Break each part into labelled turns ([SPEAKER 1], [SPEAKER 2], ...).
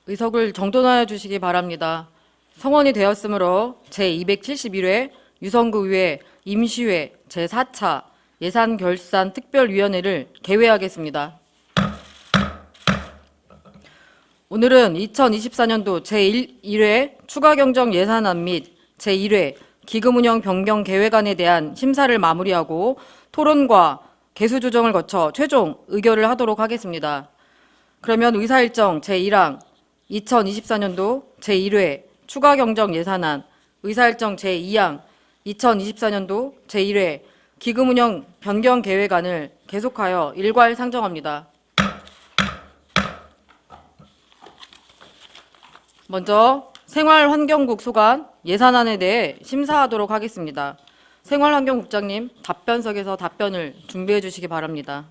[SPEAKER 1] 의석을 정돈하여 주시기 바랍니다. 성원이 되었으므로 제271회 유성구의회 임시회 제4차 예산결산특별위원회를 개회하겠습니다. 오늘은 2024년도 제1회 추가경정 예산안 및 제1회 기금운영 변경 계획안에 대한 심사를 마무리하고 토론과 개수조정을 거쳐 최종 의결을 하도록 하겠습니다. 그러면 의사일정 제1항 2024년도 제1회 추가경정 예산안, 의사일정 제2항 2024년도 제1회 기금운영 변경 계획안을 계속하여 일괄 상정합니다. 먼저 생활환경국 소관 예산안에 대해 심사하도록 하겠습니다. 생활환경국장님, 답변석에서 답변을 준비해 주시기 바랍니다.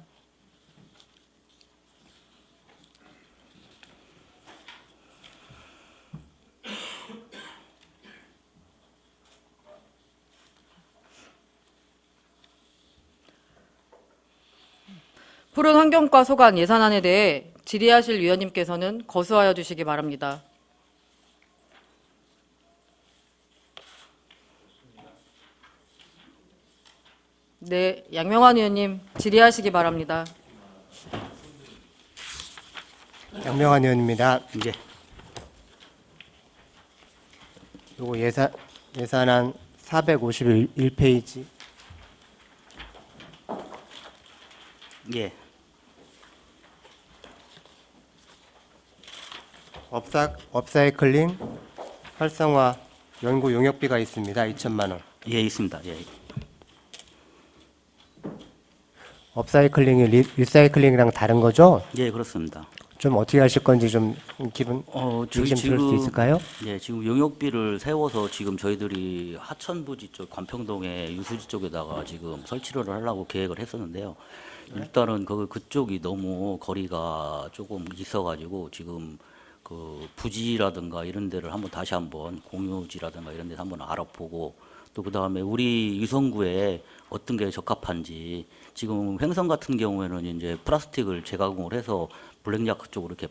[SPEAKER 1] 푸른환경과 소관 예산안에 대해 질의하실 위원님께서는 거수하여 주시기 바랍니다. 네, 양명환 의원님 질의하시기 바랍니다.
[SPEAKER 2] 양명환 의원입니다.
[SPEAKER 3] 예.
[SPEAKER 2] 요거 예산안 451페이지.
[SPEAKER 3] 예.
[SPEAKER 2] 업사이클링 활성화 연구 용역비가 있습니다. 2천만 원.
[SPEAKER 3] 예, 있습니다. 예.
[SPEAKER 2] 업사이클링이 리사이클링이랑 다른 거죠?
[SPEAKER 3] 예, 그렇습니다.
[SPEAKER 2] 좀 어떻게 하실 건지 좀 기분
[SPEAKER 3] 저희
[SPEAKER 2] 얘기 좀 들을 수 있을까요?
[SPEAKER 3] 예, 지금 용역비를 세워서 지금 저희들이 하천부지 쪽 관평동의 유수지 쪽에다가 지금 설치를 하려고 계획을 했었는데요. 일단은 그쪽이 너무 거리가 조금 있어가지고 지금 그 부지라든가 이런 데를 다시 한번 공유지라든가 이런 데서 한번 알아보고 또 그 다음에 우리 유성구에 어떤 게 적합한지 지금 횡성 같은 경우에는 이제 플라스틱을 재가공을 해서 블랙야크 쪽으로 이렇게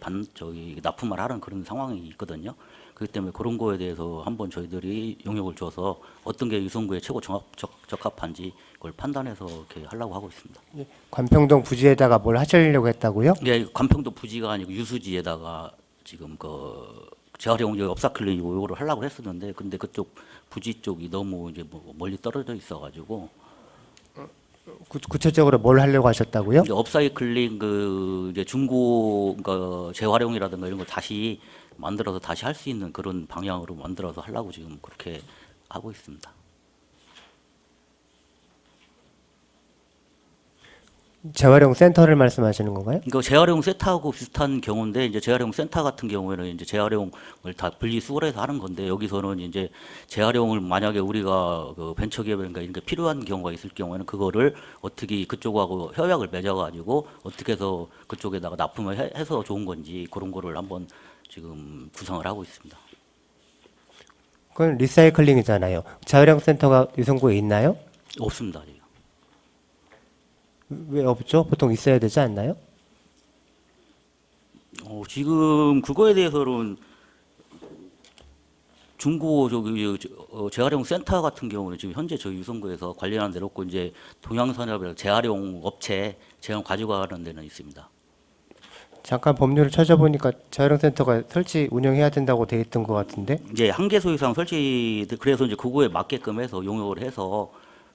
[SPEAKER 3] 납품을 하는 그런 상황이 있거든요. 그렇기 때문에 그런 거에 대해서 한번 저희들이 용역을 줘서 어떤 게 유성구에 최고 적합한지 그걸 판단해서 이렇게 하려고 하고 있습니다.
[SPEAKER 2] 관평동 부지에다가 뭘 하시려고 했다고요?
[SPEAKER 3] 예, 관평도 부지가 아니고 유수지에다가 지금 재활용 업사클린 요거를 하려고 했었는데 근데 그쪽 부지 쪽이 너무 이제 멀리 떨어져 있어가지고
[SPEAKER 2] 구체적으로 뭘 하려고 하셨다고요?
[SPEAKER 3] 이제 업사이클링 이제 중고 재활용이라든가 이런 걸 다시 만들어서 다시 할 수 있는 그런 방향으로 만들어서 하려고 지금 그렇게 하고 있습니다.
[SPEAKER 2] 재활용 센터를 말씀하시는 건가요?
[SPEAKER 3] 이거 재활용 센터하고 비슷한 경우인데 이제 재활용 센터 같은 경우에는 이제 재활용을 다 분리수거해서 하는 건데 여기서는 이제 재활용을 만약에 우리가 그 벤처기업인가 이런 게 필요한 경우가 있을 경우에는 그거를 어떻게 그쪽하고 협약을 맺어가지고 어떻게 해서 그쪽에다가 납품을 해서 좋은 건지 그런 거를 한번 지금 구상을 하고 있습니다.
[SPEAKER 2] 그건 리사이클링이잖아요. 재활용 센터가 유성구에 있나요?
[SPEAKER 3] 없습니다. 지금.
[SPEAKER 2] 왜 없죠? 보통 있어야 되지 않나요?
[SPEAKER 3] 지금 그거에 대해서는 중고 재활용 센터 같은 경우는 지금 현재 저희 유성구에서 관련한 데로 없고 이제 동양산업이라고 재활용 업체 재활용 가지고 가는 데는 있습니다.
[SPEAKER 2] 잠깐 법률을 찾아보니까 재활용 센터가 설치 운영해야 된다고 돼 있던 것 같은데.
[SPEAKER 3] 이제 한계소 이상 설치 그래서 이제 그거에 맞게끔 해서 용역을 해서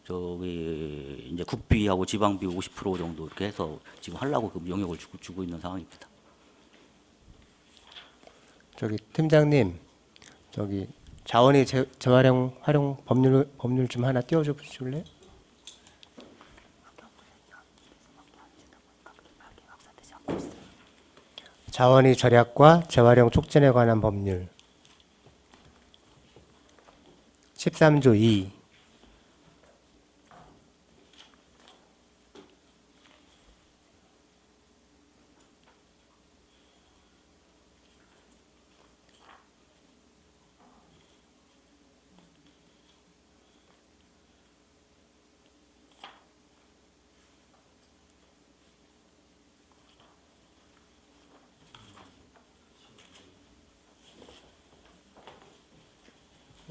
[SPEAKER 3] 저기 이제 국비하고 지방비 50% 정도 이렇게 해서 지금 하려고 그 용역을 주고 있는 상황입니다.
[SPEAKER 2] 저기 팀장님, 저기 자원이 재활용 활용 법률 좀 하나 띄워줘 주실래요? 자원의 절약과 재활용 촉진에 관한 법률 13조 2.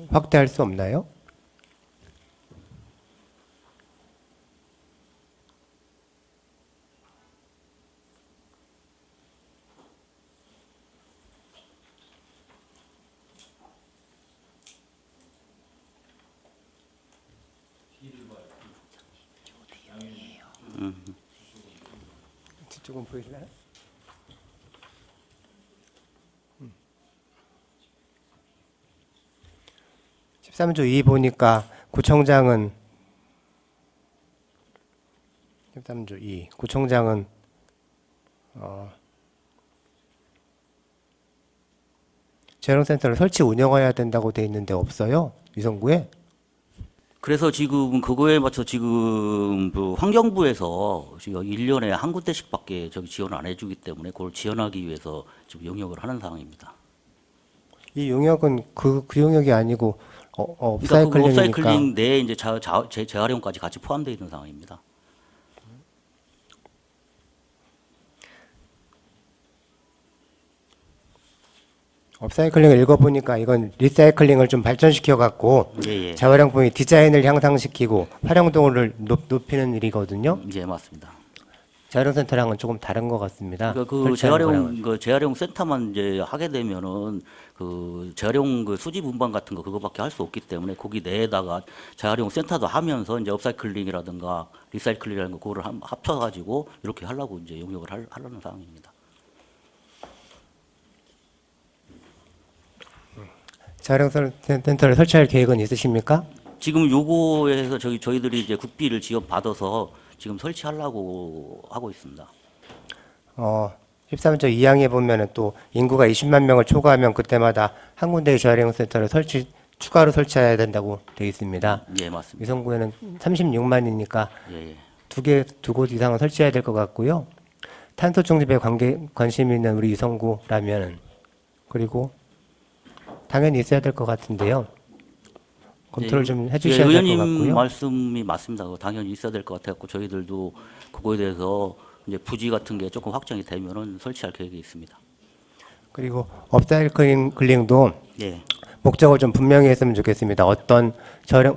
[SPEAKER 2] 확대할 수 없나요? 뒤쪽은 보이시나요? 13조 2 보니까 구청장은 13조 2 구청장은 재활용센터를 설치 운영해야 된다고 돼 있는데 없어요? 위성구에?
[SPEAKER 3] 그래서 지금 그거에 맞춰 지금 그 환경부에서 지금 1년에 한 군데씩밖에 저기 지원을 안 해주기 때문에 그걸 지원하기 위해서 지금 용역을 하는 상황입니다.
[SPEAKER 2] 이 용역은 그 용역이 아니고
[SPEAKER 3] 그러니까 그
[SPEAKER 2] 업사이클링이니까.
[SPEAKER 3] 업사이클링 내에 이제 재활용까지 같이 포함되어 있는 상황입니다.
[SPEAKER 2] 업사이클링을 읽어보니까 이건 리사이클링을 좀 발전시켜 갖고
[SPEAKER 3] 예.
[SPEAKER 2] 재활용품의 디자인을 향상시키고 활용도를 높이는 일이거든요.
[SPEAKER 3] 예, 맞습니다.
[SPEAKER 2] 재활용센터랑은 조금 다른 것 같습니다.
[SPEAKER 3] 그러니까 그
[SPEAKER 2] 설치하는 거랑은.
[SPEAKER 3] 재활용 센터만 이제 하게 되면은 그 재활용 그 수집 운반 같은 거 그거밖에 할 수 없기 때문에 거기 내에다가 재활용 센터도 하면서 이제 업사이클링이라든가 리사이클링이라는 거 그거를 합쳐가지고 이렇게 하려고 이제 용역을 하려는 상황입니다.
[SPEAKER 2] 재활용센터를 설치할 계획은 있으십니까?
[SPEAKER 3] 지금 요거에서 저희들이 이제 국비를 지원 받아서 지금 설치하려고 하고 있습니다.
[SPEAKER 2] 13조 2항에 보면은 또 인구가 20만 명을 초과하면 그때마다 한 군데의 재활용센터를 추가로 설치해야 된다고 되어 있습니다.
[SPEAKER 3] 예, 맞습니다.
[SPEAKER 2] 위성구에는 36만이니까
[SPEAKER 3] 예.
[SPEAKER 2] 두 곳 이상은 설치해야 될 것 같고요. 탄소 중립에 관심 있는 우리 위성구라면은 그리고 당연히 있어야 될 것 같은데요. 검토를 좀 해주셔야 될 것
[SPEAKER 3] 의원님
[SPEAKER 2] 같고요.
[SPEAKER 3] 말씀이 맞습니다. 그거 당연히 있어야 될 것 같아서 저희들도 그거에 대해서 이제 부지 같은 게 조금 확정이 되면은 설치할 계획이 있습니다.
[SPEAKER 2] 그리고 업사이클링도
[SPEAKER 3] 예.
[SPEAKER 2] 목적을 좀 분명히 했으면 좋겠습니다. 어떤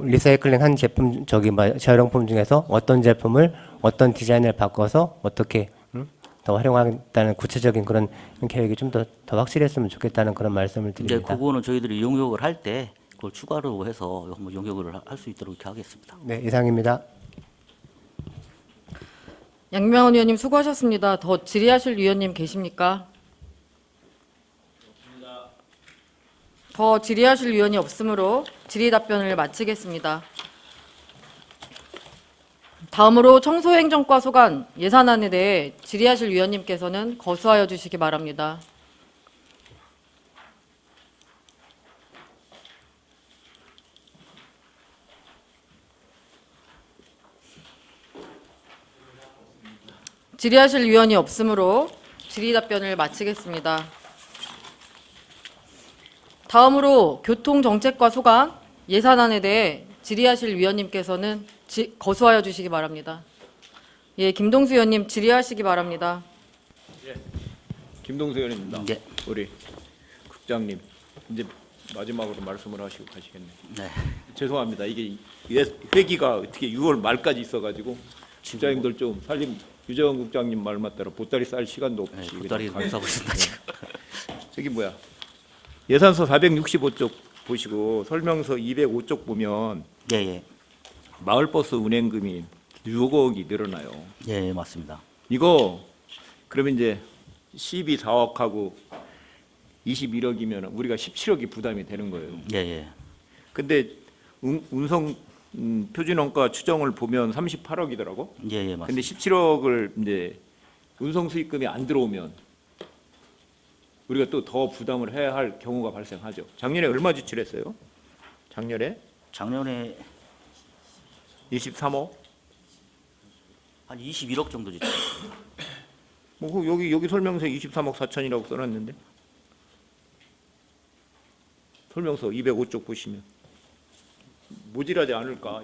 [SPEAKER 2] 리사이클링 한 제품 재활용품 중에서 어떤 제품을 어떤 디자인을 바꿔서 어떻게 더 활용하겠다는 구체적인 그런 계획이 좀 더 확실했으면 좋겠다는 그런 말씀을
[SPEAKER 3] 이제
[SPEAKER 2] 드립니다.
[SPEAKER 3] 그거는 저희들이 용역을 할 때 그걸 추가로 해서 한번 용역을 할 수 있도록 이렇게 하겠습니다.
[SPEAKER 2] 네, 이상입니다.
[SPEAKER 1] 양명원 의원님 수고하셨습니다. 더 질의하실 위원님 계십니까? 더 질의하실 위원이 없으므로 질의 답변을 마치겠습니다. 다음으로 청소행정과 소관 예산안에 대해 질의하실 위원님께서는 거수하여 주시기 바랍니다. 질의하실 위원이 없으므로 질의 답변을 마치겠습니다. 다음으로 교통정책과 소관 예산안에 대해 질의하실 위원님께서는 거수하여 주시기 바랍니다. 예, 김동수 의원님 질의하시기 바랍니다.
[SPEAKER 4] 김동수 의원입니다.
[SPEAKER 3] 예.
[SPEAKER 4] 우리 국장님 이제 마지막으로 말씀을 하시고 가시겠네요.
[SPEAKER 3] 네.
[SPEAKER 4] 죄송합니다. 이게 회기가 어떻게 6월 말까지 있어가지고 국장님들 좀 살림 유재원 국장님 말 맞대로 보따리 쌀 시간도 없이
[SPEAKER 3] 네,
[SPEAKER 4] 그냥
[SPEAKER 3] 보따리 못 사고 있습니다, 지금.
[SPEAKER 4] 저기 뭐야 예산서 465쪽 보시고 설명서 205쪽 보면
[SPEAKER 3] 예, 예.
[SPEAKER 4] 마을버스 운행금이 6억이 늘어나요.
[SPEAKER 3] 예, 맞습니다.
[SPEAKER 4] 이거 그러면 이제 12,4억하고 21억이면 우리가 17억이 부담이 되는 거예요.
[SPEAKER 3] 예, 예.
[SPEAKER 4] 근데 운송 표준원가 추정을 보면 38억이더라고.
[SPEAKER 3] 예, 예, 맞습니다.
[SPEAKER 4] 근데 17억을 이제 운송 수익금이 안 들어오면 우리가 또 더 부담을 해야 할 경우가 발생하죠. 작년에 얼마 지출했어요? 작년에
[SPEAKER 3] 작년에
[SPEAKER 4] 23억?
[SPEAKER 3] 한 21억 정도 지출.
[SPEAKER 4] 뭐 여기 설명서에 23억 4천이라고 써놨는데 설명서 205쪽 보시면 모자라지 않을까?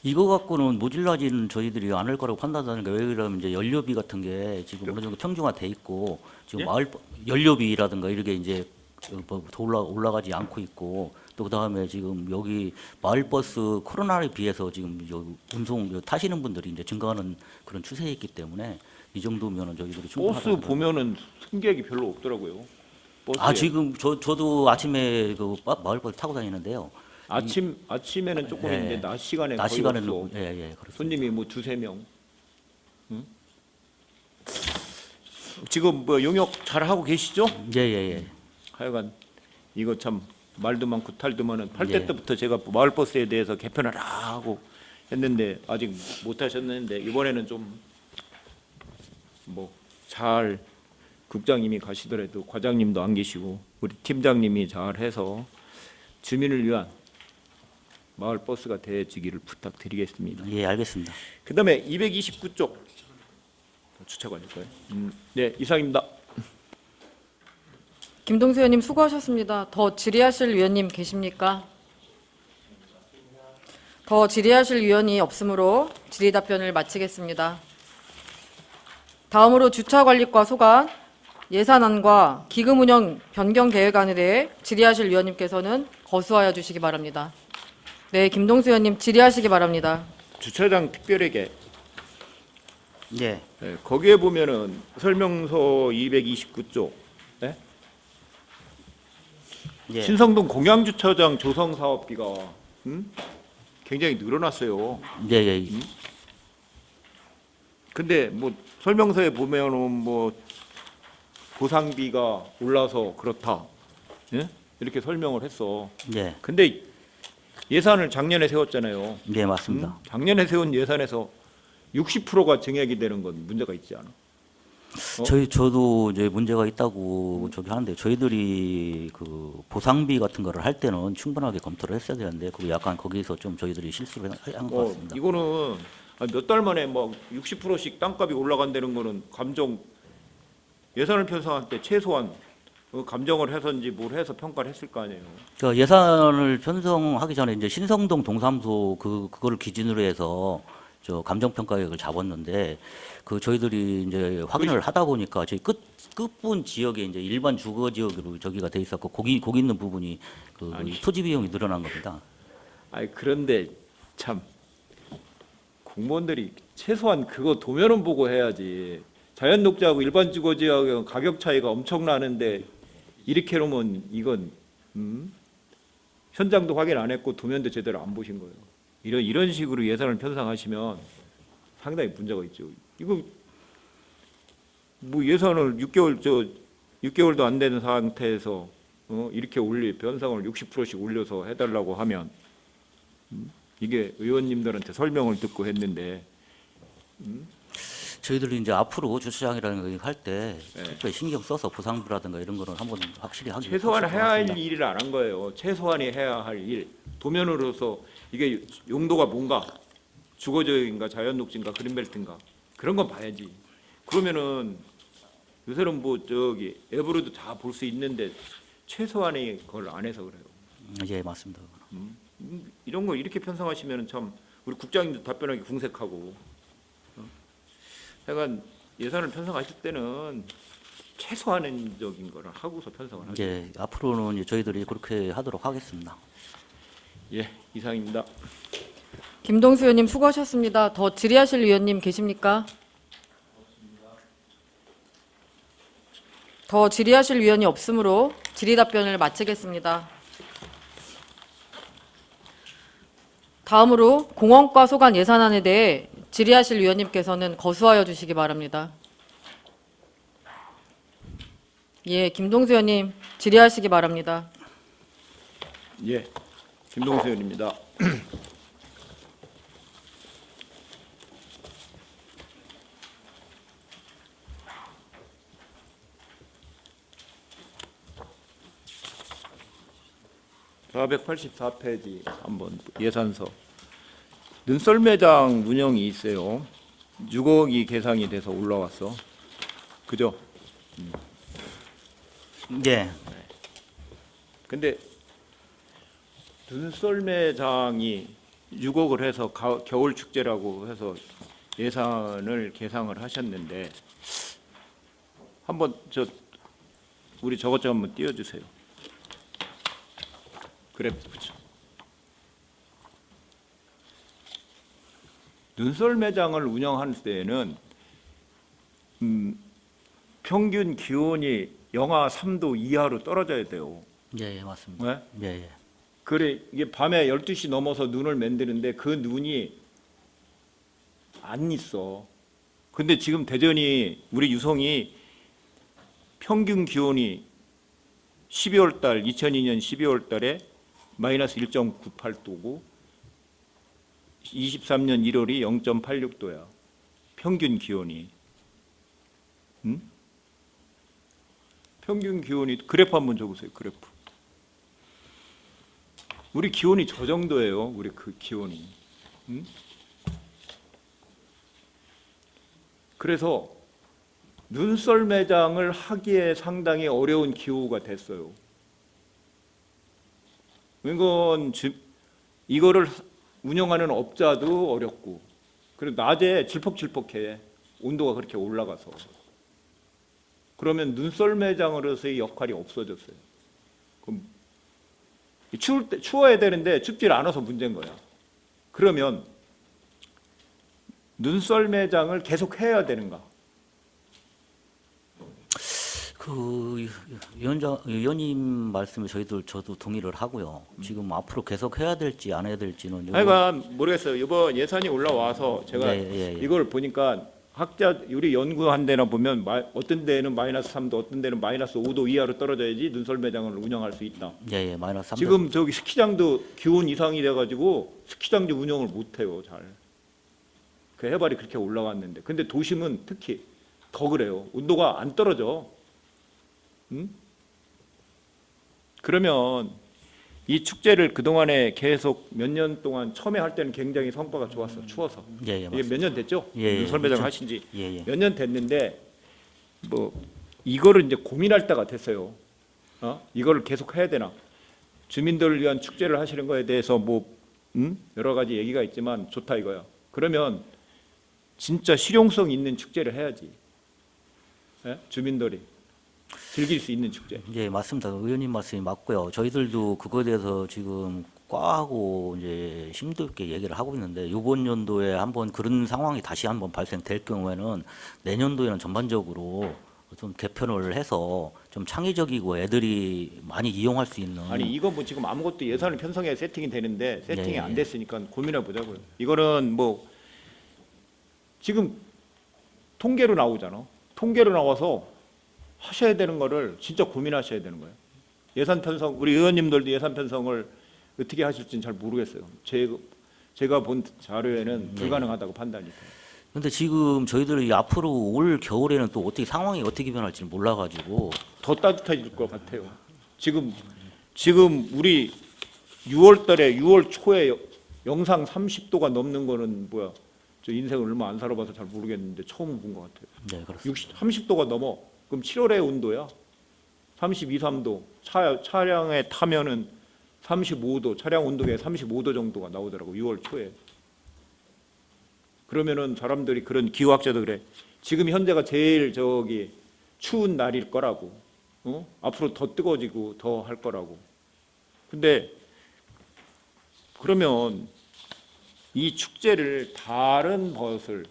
[SPEAKER 3] 이거 갖고는 모질라지는 저희들이 않을 거라고 판단하는 게 왜 그러면 이제 연료비 같은 게 지금 어느 정도 평준화돼 있고 지금
[SPEAKER 4] 예?
[SPEAKER 3] 마을 연료비라든가 이렇게 이제 더 올라가지 않고 있고 또 그다음에 지금 여기 마을버스 코로나에 비해서 지금 여기 운송 타시는 분들이 이제 증가하는 그런 추세에 있기 때문에 이 정도면은 저희들이 충분하다.
[SPEAKER 4] 버스 보면은 승객이 별로 없더라고요. 버스에.
[SPEAKER 3] 지금 저도 아침에 그 마을버스 타고 다니는데요.
[SPEAKER 4] 아침에는 조금
[SPEAKER 3] 예.
[SPEAKER 4] 있는데 낮 시간에
[SPEAKER 3] 낮
[SPEAKER 4] 거의
[SPEAKER 3] 시간에는
[SPEAKER 4] 없어.
[SPEAKER 3] 그렇습니다.
[SPEAKER 4] 손님이 뭐 두세 명. 응? 지금 뭐 용역 잘 하고 계시죠?
[SPEAKER 3] 예.
[SPEAKER 4] 하여간 이거 참 말도 많고 탈도 많은 8대
[SPEAKER 3] 예.
[SPEAKER 4] 때부터 제가 마을버스에 대해서 개편을 하고 했는데 아직 못 하셨는데 이번에는 좀 뭐 잘 국장님이 가시더라도 과장님도 안 계시고 우리 팀장님이 잘 해서 주민을 위한 마을버스가 되어지기를 부탁드리겠습니다.
[SPEAKER 3] 예, 알겠습니다.
[SPEAKER 4] 그다음에 229쪽 주차관일 거예요. 네, 이상입니다.
[SPEAKER 1] 김동수 의원님 수고하셨습니다. 더 질의하실 위원님 계십니까? 더 질의하실 위원이 없으므로 질의 답변을 마치겠습니다. 다음으로 주차관리과 소관, 예산안과 기금 운영 변경 계획안에 대해 질의하실 위원님께서는 거수하여 주시기 바랍니다. 네, 김동수 의원님 질의하시기 바랍니다.
[SPEAKER 4] 주차장 특별회계
[SPEAKER 3] 예.
[SPEAKER 4] 네, 거기에 보면은 설명서 229쪽 네?
[SPEAKER 3] 예.
[SPEAKER 4] 신성동 공양주차장 조성 사업비가 굉장히 늘어났어요.
[SPEAKER 3] 예.
[SPEAKER 4] 근데 뭐 설명서에 보면은 뭐 보상비가 올라서 그렇다. 예? 이렇게 설명을 했어.
[SPEAKER 3] 예.
[SPEAKER 4] 근데 예산을 작년에 세웠잖아요.
[SPEAKER 3] 예, 맞습니다.
[SPEAKER 4] 작년에 세운 예산에서 60%가 증액이 되는 건 문제가 있지 않아?
[SPEAKER 3] 저도 이제 문제가 있다고 저기 하는데 저희들이 그 보상비 같은 거를 할 때는 충분하게 검토를 했어야 되는데 그 약간 거기서 좀 저희들이 실수를 한 것 같습니다.
[SPEAKER 4] 이거는 몇 달 만에 막 60%씩 땅값이 올라간다는 거는 감정 예산을 편성할 때 최소한 감정을 해서인지 뭘 해서 평가를 했을 거 아니에요.
[SPEAKER 3] 그 예산을 편성하기 전에 이제 신성동 동사무소 그거를 기준으로 해서 저 감정 평가액을 잡았는데 그 저희들이 이제 확인을 하다 보니까 저희 끝분 지역에 이제 일반 주거 지역으로 저기가 돼 있었고 거기 있는 부분이 그 토지 비용이 늘어난 겁니다.
[SPEAKER 4] 아니 그런데 참 공무원들이 최소한 그거 도면은 보고 해야지. 자연 녹지하고 일반 주거 지역은 가격 차이가 엄청나는데 이렇게 놓으면 이건 현장도 확인 안 했고 도면도 제대로 안 보신 거예요. 이런 식으로 예산을 편성하시면 상당히 문제가 있죠. 이거 뭐 예산을 6개월도 안 되는 상태에서 이렇게 편성을 60%씩 올려서 해달라고 하면 이게 의원님들한테 설명을 듣고 했는데
[SPEAKER 3] 저희들이 이제 앞으로 주차장이라는 거 할 때
[SPEAKER 4] 네.
[SPEAKER 3] 특별히 신경 써서 보상비라든가 이런 거는 한번 확실히 하기
[SPEAKER 4] 최소한 해야 할
[SPEAKER 3] 하겠습니다.
[SPEAKER 4] 일을 안 한 거예요. 최소한이 해야 할 일. 도면으로서 이게 용도가 뭔가 주거지역인가 자연녹지인가 그린벨트인가 그런 건 봐야지. 그러면은 요새는 뭐 저기 앱으로도 다 볼 수 있는데 최소한의 그걸 안 해서 그래요.
[SPEAKER 3] 예, 맞습니다.
[SPEAKER 4] 이런 거 이렇게 편성하시면은 참 우리 국장님도 답변하기 궁색하고. 하여간 예산을 편성하실 때는 최소한적인 거를 하고서 편성을 하죠.
[SPEAKER 3] 예, 앞으로는 이제 저희들이 그렇게 하도록 하겠습니다.
[SPEAKER 4] 예, 이상입니다.
[SPEAKER 1] 김동수 의원님 수고하셨습니다. 더 질의하실 위원님 계십니까? 더 질의하실 위원이 없으므로 질의 답변을 마치겠습니다. 다음으로 공원과 소관 예산안에 대해 질의하실 위원님께서는 거수하여 주시기 바랍니다. 예, 김동수 의원님 질의하시기 바랍니다.
[SPEAKER 4] 예, 김동수 의원입니다. (484페이지) 한번 예산서 눈썰매장 운영이 있어요. 6억이 계상이 돼서 올라왔어. 그죠?
[SPEAKER 3] 예,
[SPEAKER 4] 근데 눈썰매장이 6억을 해서 겨울 축제라고 해서 예산을 계상을 하셨는데 한번 우리 저것 좀 한번 띄워주세요. 그래프 붙여. 눈썰 매장을 운영할 때에는 평균 기온이 영하 3도 이하로 떨어져야 돼요.
[SPEAKER 3] 예, 예, 맞습니다.
[SPEAKER 4] 왜?
[SPEAKER 3] 예, 예.
[SPEAKER 4] 그래 이게 밤에 12시 넘어서 눈을 만드는데 그 눈이 안 있어. 근데 지금 대전이 우리 유성이 평균 기온이 12월 달 2002년 12월 달에 마이너스 1.98도고 23년 1월이 0.86도야. 평균 기온이. 응? 평균 기온이 그래프 한번 줘보세요. 그래프. 우리 기온이 저 정도예요. 우리 그 기온이. 응? 그래서 눈썰 매장을 하기에 상당히 어려운 기후가 됐어요. 이거를 운영하는 업자도 어렵고, 그리고 낮에 질퍽질퍽해. 온도가 그렇게 올라가서. 그러면 눈썰 매장으로서의 역할이 없어졌어요. 그럼 추울 때 추워야 되는데 춥질 않아서 문제인 거야. 그러면 눈썰 매장을 계속 해야 되는가?
[SPEAKER 3] 그 위원님 말씀에 저도 동의를 하고요. 지금 앞으로 계속 해야 될지 안 해야 될지는
[SPEAKER 4] 하여간 모르겠어요. 이번 예산이 올라와서 제가
[SPEAKER 3] 예.
[SPEAKER 4] 이걸 보니까 학자 우리 연구한 데나 보면 어떤 데는 마이너스 3도, 어떤 데는 마이너스 5도 이하로 떨어져야지 눈썰 매장을 운영할 수 있다.
[SPEAKER 3] 예, 마이너스 3도.
[SPEAKER 4] 지금 저기 스키장도 기온 이상이 돼가지고 스키장도 운영을 못해요. 잘. 그 해발이 그렇게 올라갔는데, 근데 도심은 특히 더 그래요. 온도가 안 떨어져. 응? 그러면 이 축제를 그 동안에 계속 몇 년 동안 처음에 할 때는 굉장히 성과가 좋았어. 추워서.
[SPEAKER 3] 예,
[SPEAKER 4] 이게 몇 년 됐죠?
[SPEAKER 3] 예,
[SPEAKER 4] 눈썰 매장 하신지
[SPEAKER 3] 예.
[SPEAKER 4] 몇 년 됐는데 뭐 이거를 이제 고민할 때가 됐어요. 이거를 계속 해야 되나? 주민들을 위한 축제를 하시는 거에 대해서 여러 가지 얘기가 있지만 좋다 이거야. 그러면 진짜 실용성 있는 축제를 해야지. 예? 주민들이 즐길 수 있는 축제.
[SPEAKER 3] 예, 맞습니다. 의원님 말씀이 맞고요. 저희들도 그거에 대해서 지금 과하고 이제 심도 있게 얘기를 하고 있는데, 이번 연도에 한번 그런 상황이 다시 한번 발생될 경우에는 내년도에는 전반적으로 좀 개편을 해서 좀 창의적이고 애들이 많이 이용할 수 있는.
[SPEAKER 4] 아니 이거 뭐 지금 아무것도 예산을 편성해 세팅이 되는데 세팅이
[SPEAKER 3] 예,
[SPEAKER 4] 안
[SPEAKER 3] 예.
[SPEAKER 4] 됐으니까 고민해 보자고요. 이거는 뭐 지금 통계로 나오잖아. 통계로 나와서 하셔야 되는 거를 진짜 고민하셔야 되는 거예요. 예산 편성, 우리 의원님들도 예산 편성을 어떻게 하실지는 잘 모르겠어요. 제가 본 자료에는 불가능하다고 판단이 돼요.
[SPEAKER 3] 근데 지금 저희들이 앞으로 올 겨울에는 또 어떻게 상황이 어떻게 변할지 몰라가지고.
[SPEAKER 4] 더 따뜻해질 것 같아요. 지금 우리 6월달에 6월 초에 영상 30도가 넘는 거는 뭐야? 저 인생을 얼마 안 살아봐서 잘 모르겠는데 처음 본 것 같아요.
[SPEAKER 3] 네, 그렇습니다.
[SPEAKER 4] 30도가 넘어. 그럼 7월의 온도야. 32, 3도. 차량에 타면은 35도, 차량 온도계 35도 정도가 나오더라고. 6월 초에. 그러면은 사람들이 그런 기후학자도 그래. 지금 현재가 제일 추운 날일 거라고. 앞으로 더 뜨거워지고 더 할 거라고. 근데 그러면 이 축제를 다른 것을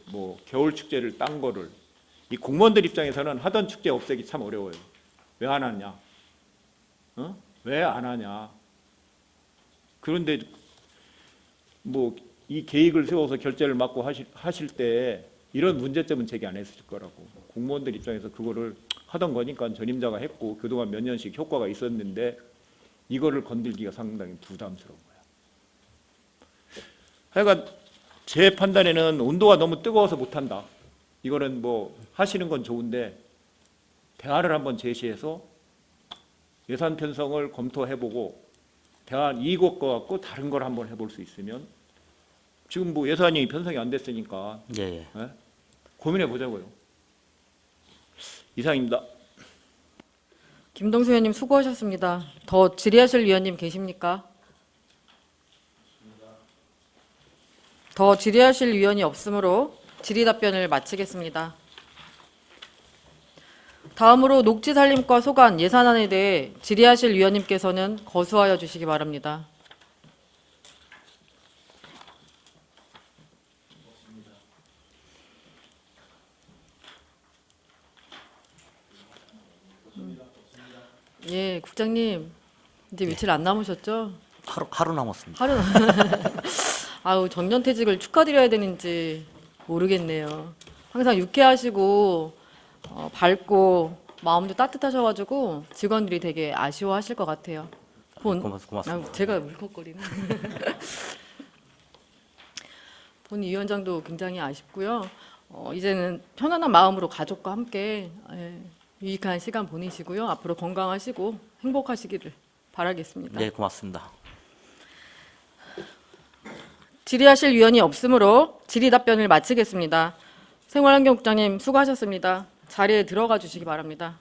[SPEAKER 4] 겨울 축제를 딴 거를 이 공무원들 입장에서는 하던 축제 없애기 참 어려워요. 왜 안 하냐? 왜 안 하냐? 그런데 이 계획을 세워서 결제를 맡고 하실 때 이런 문제점은 제기 안 했을 거라고. 공무원들 입장에서 그거를 하던 거니까 전임자가 했고 그동안 몇 년씩 효과가 있었는데 이거를 건들기가 상당히 부담스러운 거야. 하여간 제 판단에는 온도가 너무 뜨거워서 못한다. 이거는 하시는 건 좋은데 대안을 한번 제시해서 예산 편성을 검토해보고 대안 이것과 갖고 다른 걸 한번 해볼 수 있으면 지금 예산이 편성이 안 됐으니까
[SPEAKER 3] 예.
[SPEAKER 4] 고민해 보자고요. 이상입니다.
[SPEAKER 1] 김동수 의원님 수고하셨습니다. 더 질의하실 위원님 계십니까? 더 질의하실 위원이 없으므로 질의 답변을 마치겠습니다. 다음으로 녹지 산림과 소관 예산안에 대해 질의하실 위원님께서는 거수하여 주시기 바랍니다. 예, 국장님 이제 며칠 안 남으셨죠?
[SPEAKER 3] 하루 남았습니다.
[SPEAKER 1] 하루 아우 정년퇴직을 축하드려야 되는지 모르겠네요. 항상 유쾌하시고 밝고 마음도 따뜻하셔가지고 직원들이 되게 아쉬워하실 것 같아요.
[SPEAKER 3] 고맙습니다.
[SPEAKER 1] 아유, 제가 울컥거리네. 본 위원장도 굉장히 아쉽고요. 이제는 편안한 마음으로 가족과 함께 유익한 시간 보내시고요. 앞으로 건강하시고 행복하시기를 바라겠습니다.
[SPEAKER 3] 네, 고맙습니다.
[SPEAKER 1] 질의하실 위원이 없으므로 질의 답변을 마치겠습니다. 생활환경국장님 수고하셨습니다. 자리에 들어가 주시기 바랍니다.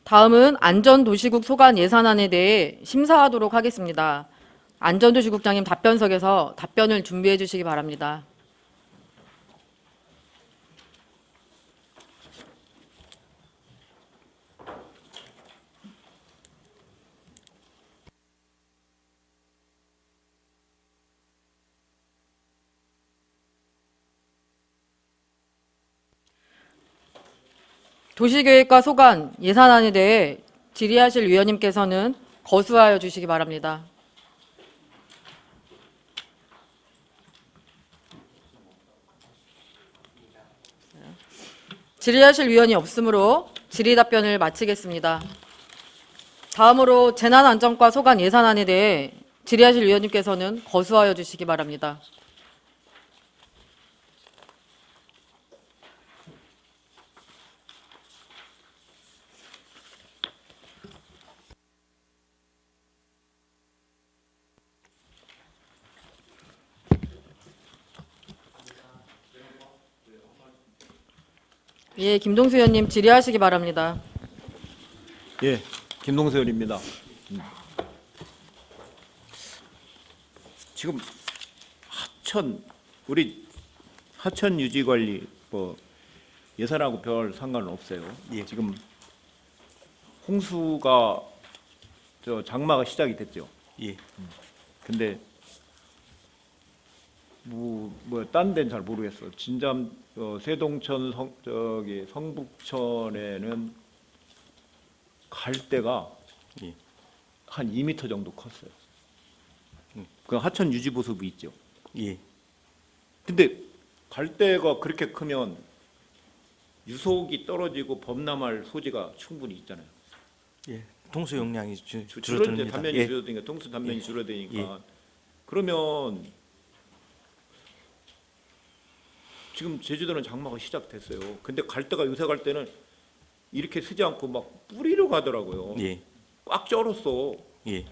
[SPEAKER 1] 다음은 안전도시국 소관 예산안에 대해 심사하도록 하겠습니다. 안전도시국장님 답변석에서 답변을 준비해 주시기 바랍니다. 도시계획과 소관 예산안에 대해 질의하실 위원님께서는 거수하여 주시기 바랍니다. 질의하실 위원이 없으므로 질의 답변을 마치겠습니다. 다음으로 재난안전과 소관 예산안에 대해 질의하실 위원님께서는 거수하여 주시기 바랍니다. 예, 김동수 의원님 질의하시기 바랍니다.
[SPEAKER 4] 예, 김동수 의원입니다. 지금 우리 하천 유지 관리 뭐 예산하고 별 상관은 없어요.
[SPEAKER 5] 예.
[SPEAKER 4] 지금 홍수가 장마가 시작이 됐죠.
[SPEAKER 5] 예.
[SPEAKER 4] 근데 딴 데는 잘 모르겠어. 진잠 세동천 성북천에는 갈대가
[SPEAKER 5] 예.
[SPEAKER 4] 한 2m 정도 컸어요. 그 하천 유지 보수부 있죠.
[SPEAKER 5] 예.
[SPEAKER 4] 근데 갈대가 그렇게 크면 유속이 떨어지고 범람할 소지가 충분히 있잖아요.
[SPEAKER 5] 예. 통수 용량이
[SPEAKER 4] 줄어드니까
[SPEAKER 5] 줄어듭니다.
[SPEAKER 4] 단면이
[SPEAKER 5] 예.
[SPEAKER 4] 줄어드니까 동수 단면이
[SPEAKER 5] 예.
[SPEAKER 4] 줄어드니까 그러면 지금 제주도는 장마가 시작됐어요. 근데 갈대가 요새 갈 때는 이렇게 쓰지 않고 막 뿌리로 가더라고요.
[SPEAKER 5] 예.
[SPEAKER 4] 꽉 쩔었어.
[SPEAKER 5] 예.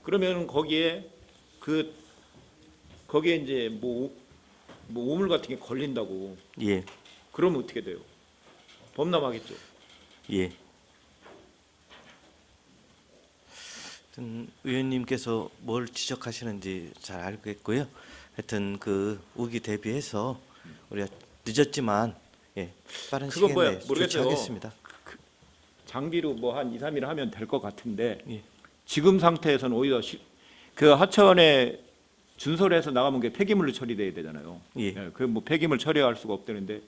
[SPEAKER 4] 그러면 거기에 이제 뭐 오물 같은 게 걸린다고.
[SPEAKER 5] 예.
[SPEAKER 4] 그러면 어떻게 돼요? 범람하겠죠.
[SPEAKER 5] 예. 하여튼 의원님께서 뭘 지적하시는지 잘 알겠고요. 하여튼 그 우기 대비해서 우리가 늦었지만 예, 빠른
[SPEAKER 4] 그거
[SPEAKER 5] 시간 내에
[SPEAKER 4] 모르겠어요.
[SPEAKER 5] 조치하겠습니다.
[SPEAKER 4] 장비로 뭐 한 2, 3일 하면 될 것 같은데
[SPEAKER 5] 예.
[SPEAKER 4] 지금 상태에서는 오히려 그 하천에 준설해서 나가면 게 폐기물로 처리돼야 되잖아요.
[SPEAKER 5] 예.
[SPEAKER 4] 그 뭐 폐기물 처리할 수가 없다는데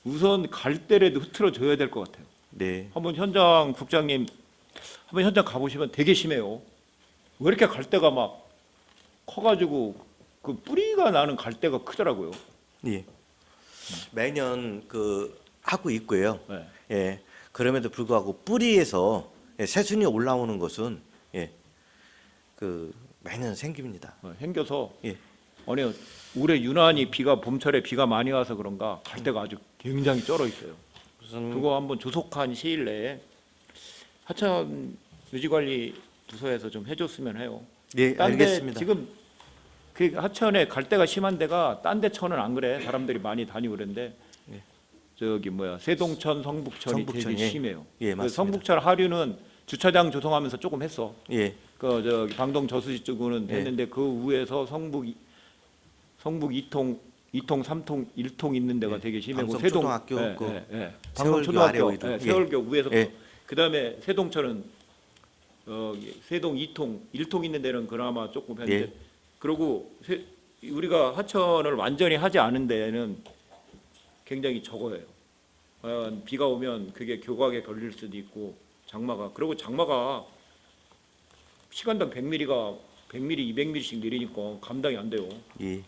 [SPEAKER 4] 우선 갈대라도 흐트러져야 될 것 같아요.
[SPEAKER 5] 네.
[SPEAKER 4] 한번 국장님 한번 현장 가보시면 되게 심해요. 왜 이렇게 갈대가 막 커가지고 그 뿌리가 나는 갈대가 크더라고요.
[SPEAKER 5] 예. 매년 그 하고 있고요.
[SPEAKER 4] 네.
[SPEAKER 5] 예. 그럼에도 불구하고 뿌리에서 새순이 올라오는 것은 그 매년 생깁니다.
[SPEAKER 4] 생겨서
[SPEAKER 5] 예.
[SPEAKER 4] 아니 올해 유난히 봄철에 비가 많이 와서 그런가 갈대가 아주 굉장히 쩔어 있어요. 그거 한번 조속한 시일 내에 하천 유지관리 부서에서 좀 해줬으면 해요.
[SPEAKER 5] 예,
[SPEAKER 4] 딴 데
[SPEAKER 5] 알겠습니다.
[SPEAKER 4] 지금 그 하천에 갈대가 심한 데가 딴 데천은 안 그래. 사람들이 많이 다니고 그런데
[SPEAKER 5] 예.
[SPEAKER 4] 저기 세동천, 성북천이
[SPEAKER 5] 성북천,
[SPEAKER 4] 되게
[SPEAKER 5] 예.
[SPEAKER 4] 심해요.
[SPEAKER 5] 예,
[SPEAKER 4] 그
[SPEAKER 5] 맞습니다.
[SPEAKER 4] 성북천 하류는 주차장 조성하면서 조금 했어.
[SPEAKER 5] 예,
[SPEAKER 4] 그 저기 방동 저수지 쪽은
[SPEAKER 5] 예.
[SPEAKER 4] 했는데 그 위에서 성북 2통, 2통, 3통, 1통 있는 데가
[SPEAKER 5] 예.
[SPEAKER 4] 되게 심하고
[SPEAKER 5] 방송
[SPEAKER 4] 세동
[SPEAKER 5] 초등학교 그
[SPEAKER 4] 방송
[SPEAKER 5] 세월교
[SPEAKER 4] 초등학교
[SPEAKER 5] 아래 오이도.
[SPEAKER 4] 세월교 위에서
[SPEAKER 5] 예.
[SPEAKER 4] 그다음에 세동천은 세동 2통, 1통 있는 데는 그나마 조금 했는데
[SPEAKER 5] 예.
[SPEAKER 4] 그리고 우리가 하천을 완전히 하지 않은 데는 굉장히 적어요. 비가 오면 그게 교각에 걸릴 수도 있고 그리고 장마가 시간당 100mm가 100mm, 200mm씩 내리니까 감당이 안 돼요.
[SPEAKER 5] 예.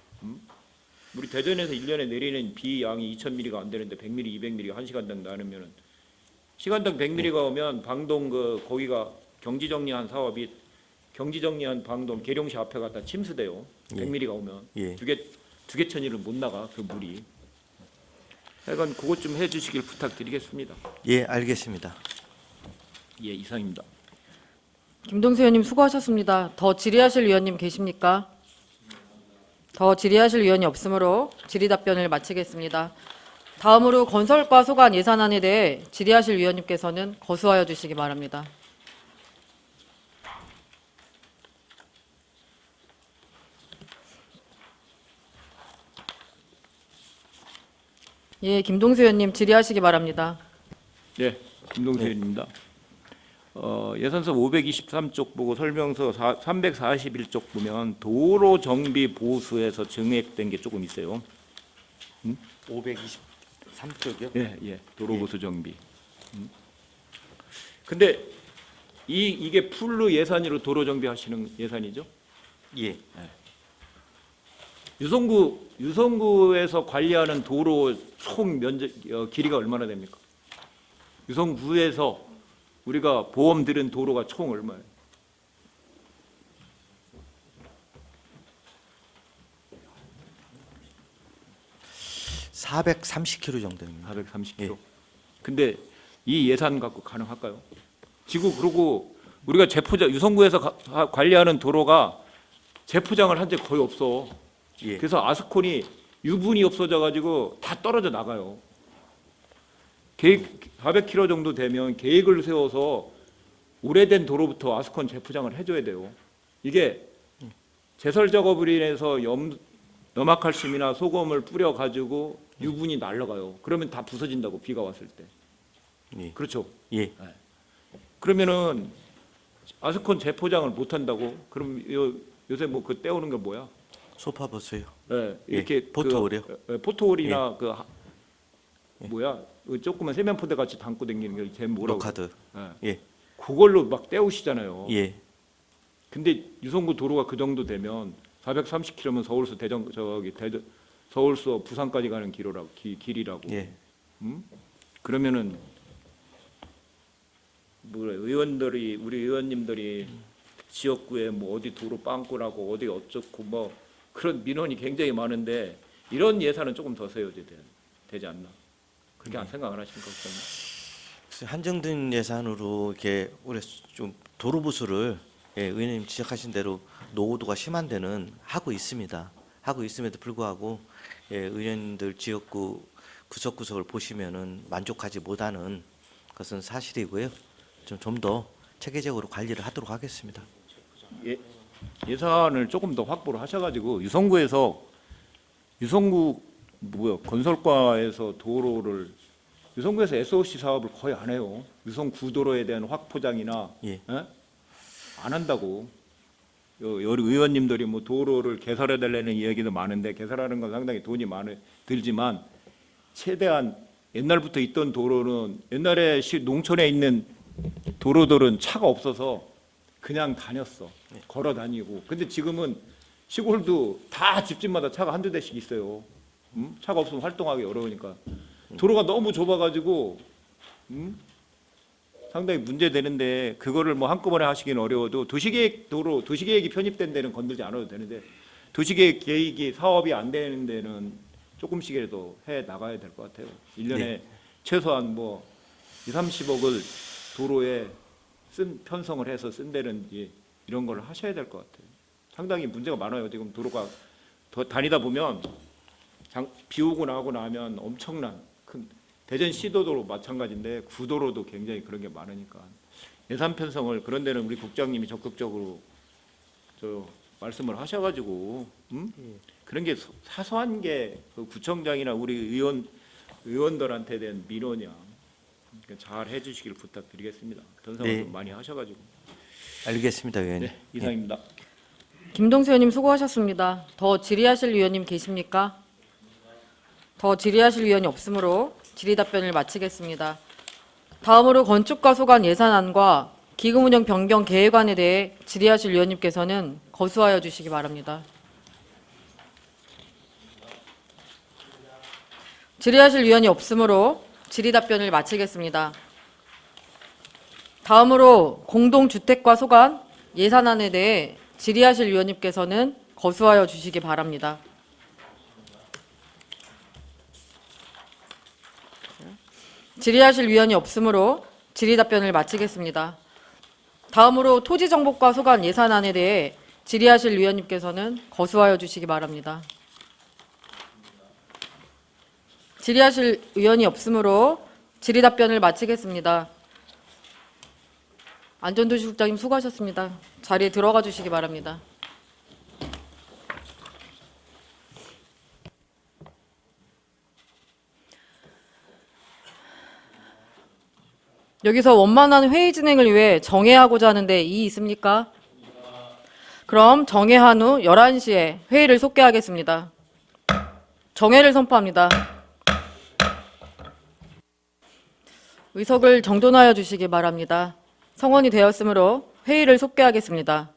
[SPEAKER 4] 우리 대전에서 1년에 내리는 비 양이 2000mm가 안 되는데 100mm, 200mm가 1시간당 나누면은 시간당 100mm가 오면 방동 거기가 경지정리한 사업이 경지정리한 방동 계룡시 앞에가 다 침수돼요.
[SPEAKER 5] 예.
[SPEAKER 4] 100mm가 오면
[SPEAKER 5] 예.
[SPEAKER 4] 두 개 천이를 못 나가 그 물이. 하여간 그것 좀 해주시길 부탁드리겠습니다.
[SPEAKER 5] 예, 알겠습니다.
[SPEAKER 4] 예, 이상입니다.
[SPEAKER 1] 김동수 의원님 수고하셨습니다. 더 질의하실 위원님 계십니까? 더 질의하실 위원이 없으므로 질의 답변을 마치겠습니다. 다음으로 건설과 소관 예산안에 대해 질의하실 위원님께서는 거수하여 주시기 바랍니다. 예, 김동수 의원님 질의하시기 바랍니다.
[SPEAKER 4] 예, 김동수 의원입니다. 예산서 523쪽 보고 설명서 341쪽 보면 도로 정비 보수에서 증액된 게 조금 있어요.
[SPEAKER 5] 523쪽이요?
[SPEAKER 4] 예, 도로 보수 정비. 근데 이게 풀로 예산으로 도로 정비하시는 예산이죠?
[SPEAKER 5] 예.
[SPEAKER 4] 유성구에서 관리하는 도로 총 면적 길이가 얼마나 됩니까? 유성구에서 우리가 보험 들은 도로가 총 얼마예요?
[SPEAKER 5] (430km) 정도입니다.
[SPEAKER 4] 430km.
[SPEAKER 5] 예.
[SPEAKER 4] 근데 이 예산 갖고 가능할까요? 그리고 우리가 유성구에서 관리하는 도로가 재포장을 한 적 거의 없어.
[SPEAKER 5] 예.
[SPEAKER 4] 그래서 아스콘이 유분이 없어져 가지고 다 떨어져 나가요. 계획 400km 정도 되면 계획을 세워서 오래된 도로부터 아스콘 재포장을 해줘야 돼요. 이게 제설 작업을 인해서 염화칼슘이나 소금을 뿌려 가지고 유분이 날아가요. 그러면 다 부서진다고 비가 왔을 때.
[SPEAKER 5] 예.
[SPEAKER 4] 그렇죠.
[SPEAKER 5] 예.
[SPEAKER 4] 그러면은 아스콘 재포장을 못 한다고? 그럼 요새 뭐 그 떼오는 게 뭐야?
[SPEAKER 5] 소파 버스요.
[SPEAKER 4] 예,
[SPEAKER 5] 예,
[SPEAKER 4] 이렇게
[SPEAKER 5] 포토홀이요?
[SPEAKER 4] 포토홀이나 뭐야? 그 조그만 세면포대 같이 담고 다니는 게 제 뭐라고?
[SPEAKER 5] 로카드.
[SPEAKER 4] 예.
[SPEAKER 5] 예.
[SPEAKER 4] 그걸로 막 떼우시잖아요.
[SPEAKER 5] 예.
[SPEAKER 4] 근데 유성구 도로가 그 정도 되면 430km면 서울서 서울서 부산까지 가는 길이라고.
[SPEAKER 5] 예.
[SPEAKER 4] 그러면은 우리 의원님들이 지역구에 뭐 어디 도로 빵꾸라고 어디 어쩌고 뭐 그런 민원이 굉장히 많은데 이런 예산은 조금 더 세워야 되지 않나? 그렇게 안 생각을 하십니까?
[SPEAKER 5] 한정된 예산으로 이렇게 올해 좀 도로 보수를 의원님 지적하신 대로 노후도가 심한 데는 하고 있습니다. 하고 있음에도 불구하고 의원님들 지역구 구석구석을 보시면은 만족하지 못하는 것은 사실이고요. 좀 더 체계적으로 관리를 하도록 하겠습니다.
[SPEAKER 4] 예산을 조금 더 확보를 하셔가지고 유성구 건설과에서 도로를 유성구에서 SOC 사업을 거의 안 해요. 유성구도로에 대한 확포장이나
[SPEAKER 5] 예.
[SPEAKER 4] 안 한다고. 여러 의원님들이 뭐 도로를 개설해 달라는 이야기도 많은데 개설하는 건 상당히 돈이 들지만 최대한 옛날부터 있던 도로는 옛날에 농촌에 있는 도로들은 차가 없어서 그냥 다녔어. 걸어 다니고. 근데 지금은 시골도 다 집집마다 차가 한두 대씩 있어요. 차가 없으면 활동하기 어려우니까. 도로가 너무 좁아가지고 상당히 문제되는데 그거를 뭐 한꺼번에 하시기는 어려워도 도시계획이 편입된 데는 건들지 않아도 되는데 도시계획이 사업이 안 되는 데는 조금씩이라도 해 나가야 될 것 같아요. 1년에
[SPEAKER 5] 네.
[SPEAKER 4] 최소한 뭐 2, 30억을 도로에 편성을 해서 쓴다든지 이런 걸 하셔야 될 것 같아요. 상당히 문제가 많아요. 지금 도로가 더 다니다 보면 비 오고 나고 나면 엄청난 큰 대전 시도도 마찬가지인데 구도로도 굉장히 그런 게 많으니까 예산 편성을 그런 데는 우리 국장님이 적극적으로 말씀을 하셔가지고 그런 게 사소한 게 그 구청장이나 우리 의원들한테 대한 민원이야. 그러니까 잘 해주시길 부탁드리겠습니다. 편성을
[SPEAKER 5] 네.
[SPEAKER 4] 좀 많이 하셔가지고.
[SPEAKER 5] 알겠습니다, 의원님.
[SPEAKER 4] 네, 이상입니다.
[SPEAKER 1] 김동수 의원님 수고하셨습니다. 더 질의하실 위원님 계십니까? 더 질의하실 위원이 없으므로 질의 답변을 마치겠습니다. 다음으로 건축과 소관 예산안과 기금운영 변경 계획안에 대해 질의하실 위원님께서는 거수하여 주시기 바랍니다. 질의하실 위원이 없으므로 질의 답변을 마치겠습니다. 다음으로 공동주택과 소관 예산안에 대해 질의하실 위원님께서는 거수하여 주시기 바랍니다. 질의하실 위원이 없으므로 질의 답변을 마치겠습니다. 다음으로 토지정복과 소관 예산안에 대해 질의하실 위원님께서는 거수하여 주시기 바랍니다. 질의하실 위원이 없으므로 질의 답변을 마치겠습니다. 안전도시국장님 수고하셨습니다. 자리에 들어가 주시기 바랍니다. 여기서 원만한 회의 진행을 위해 정회하고자 하는데 이의 있습니까? 그럼 정회한 후 11시에 회의를 속개하겠습니다. 정회를 선포합니다. 의석을 정돈하여 주시기 바랍니다. 성원이 되었으므로 회의를 속개하겠습니다.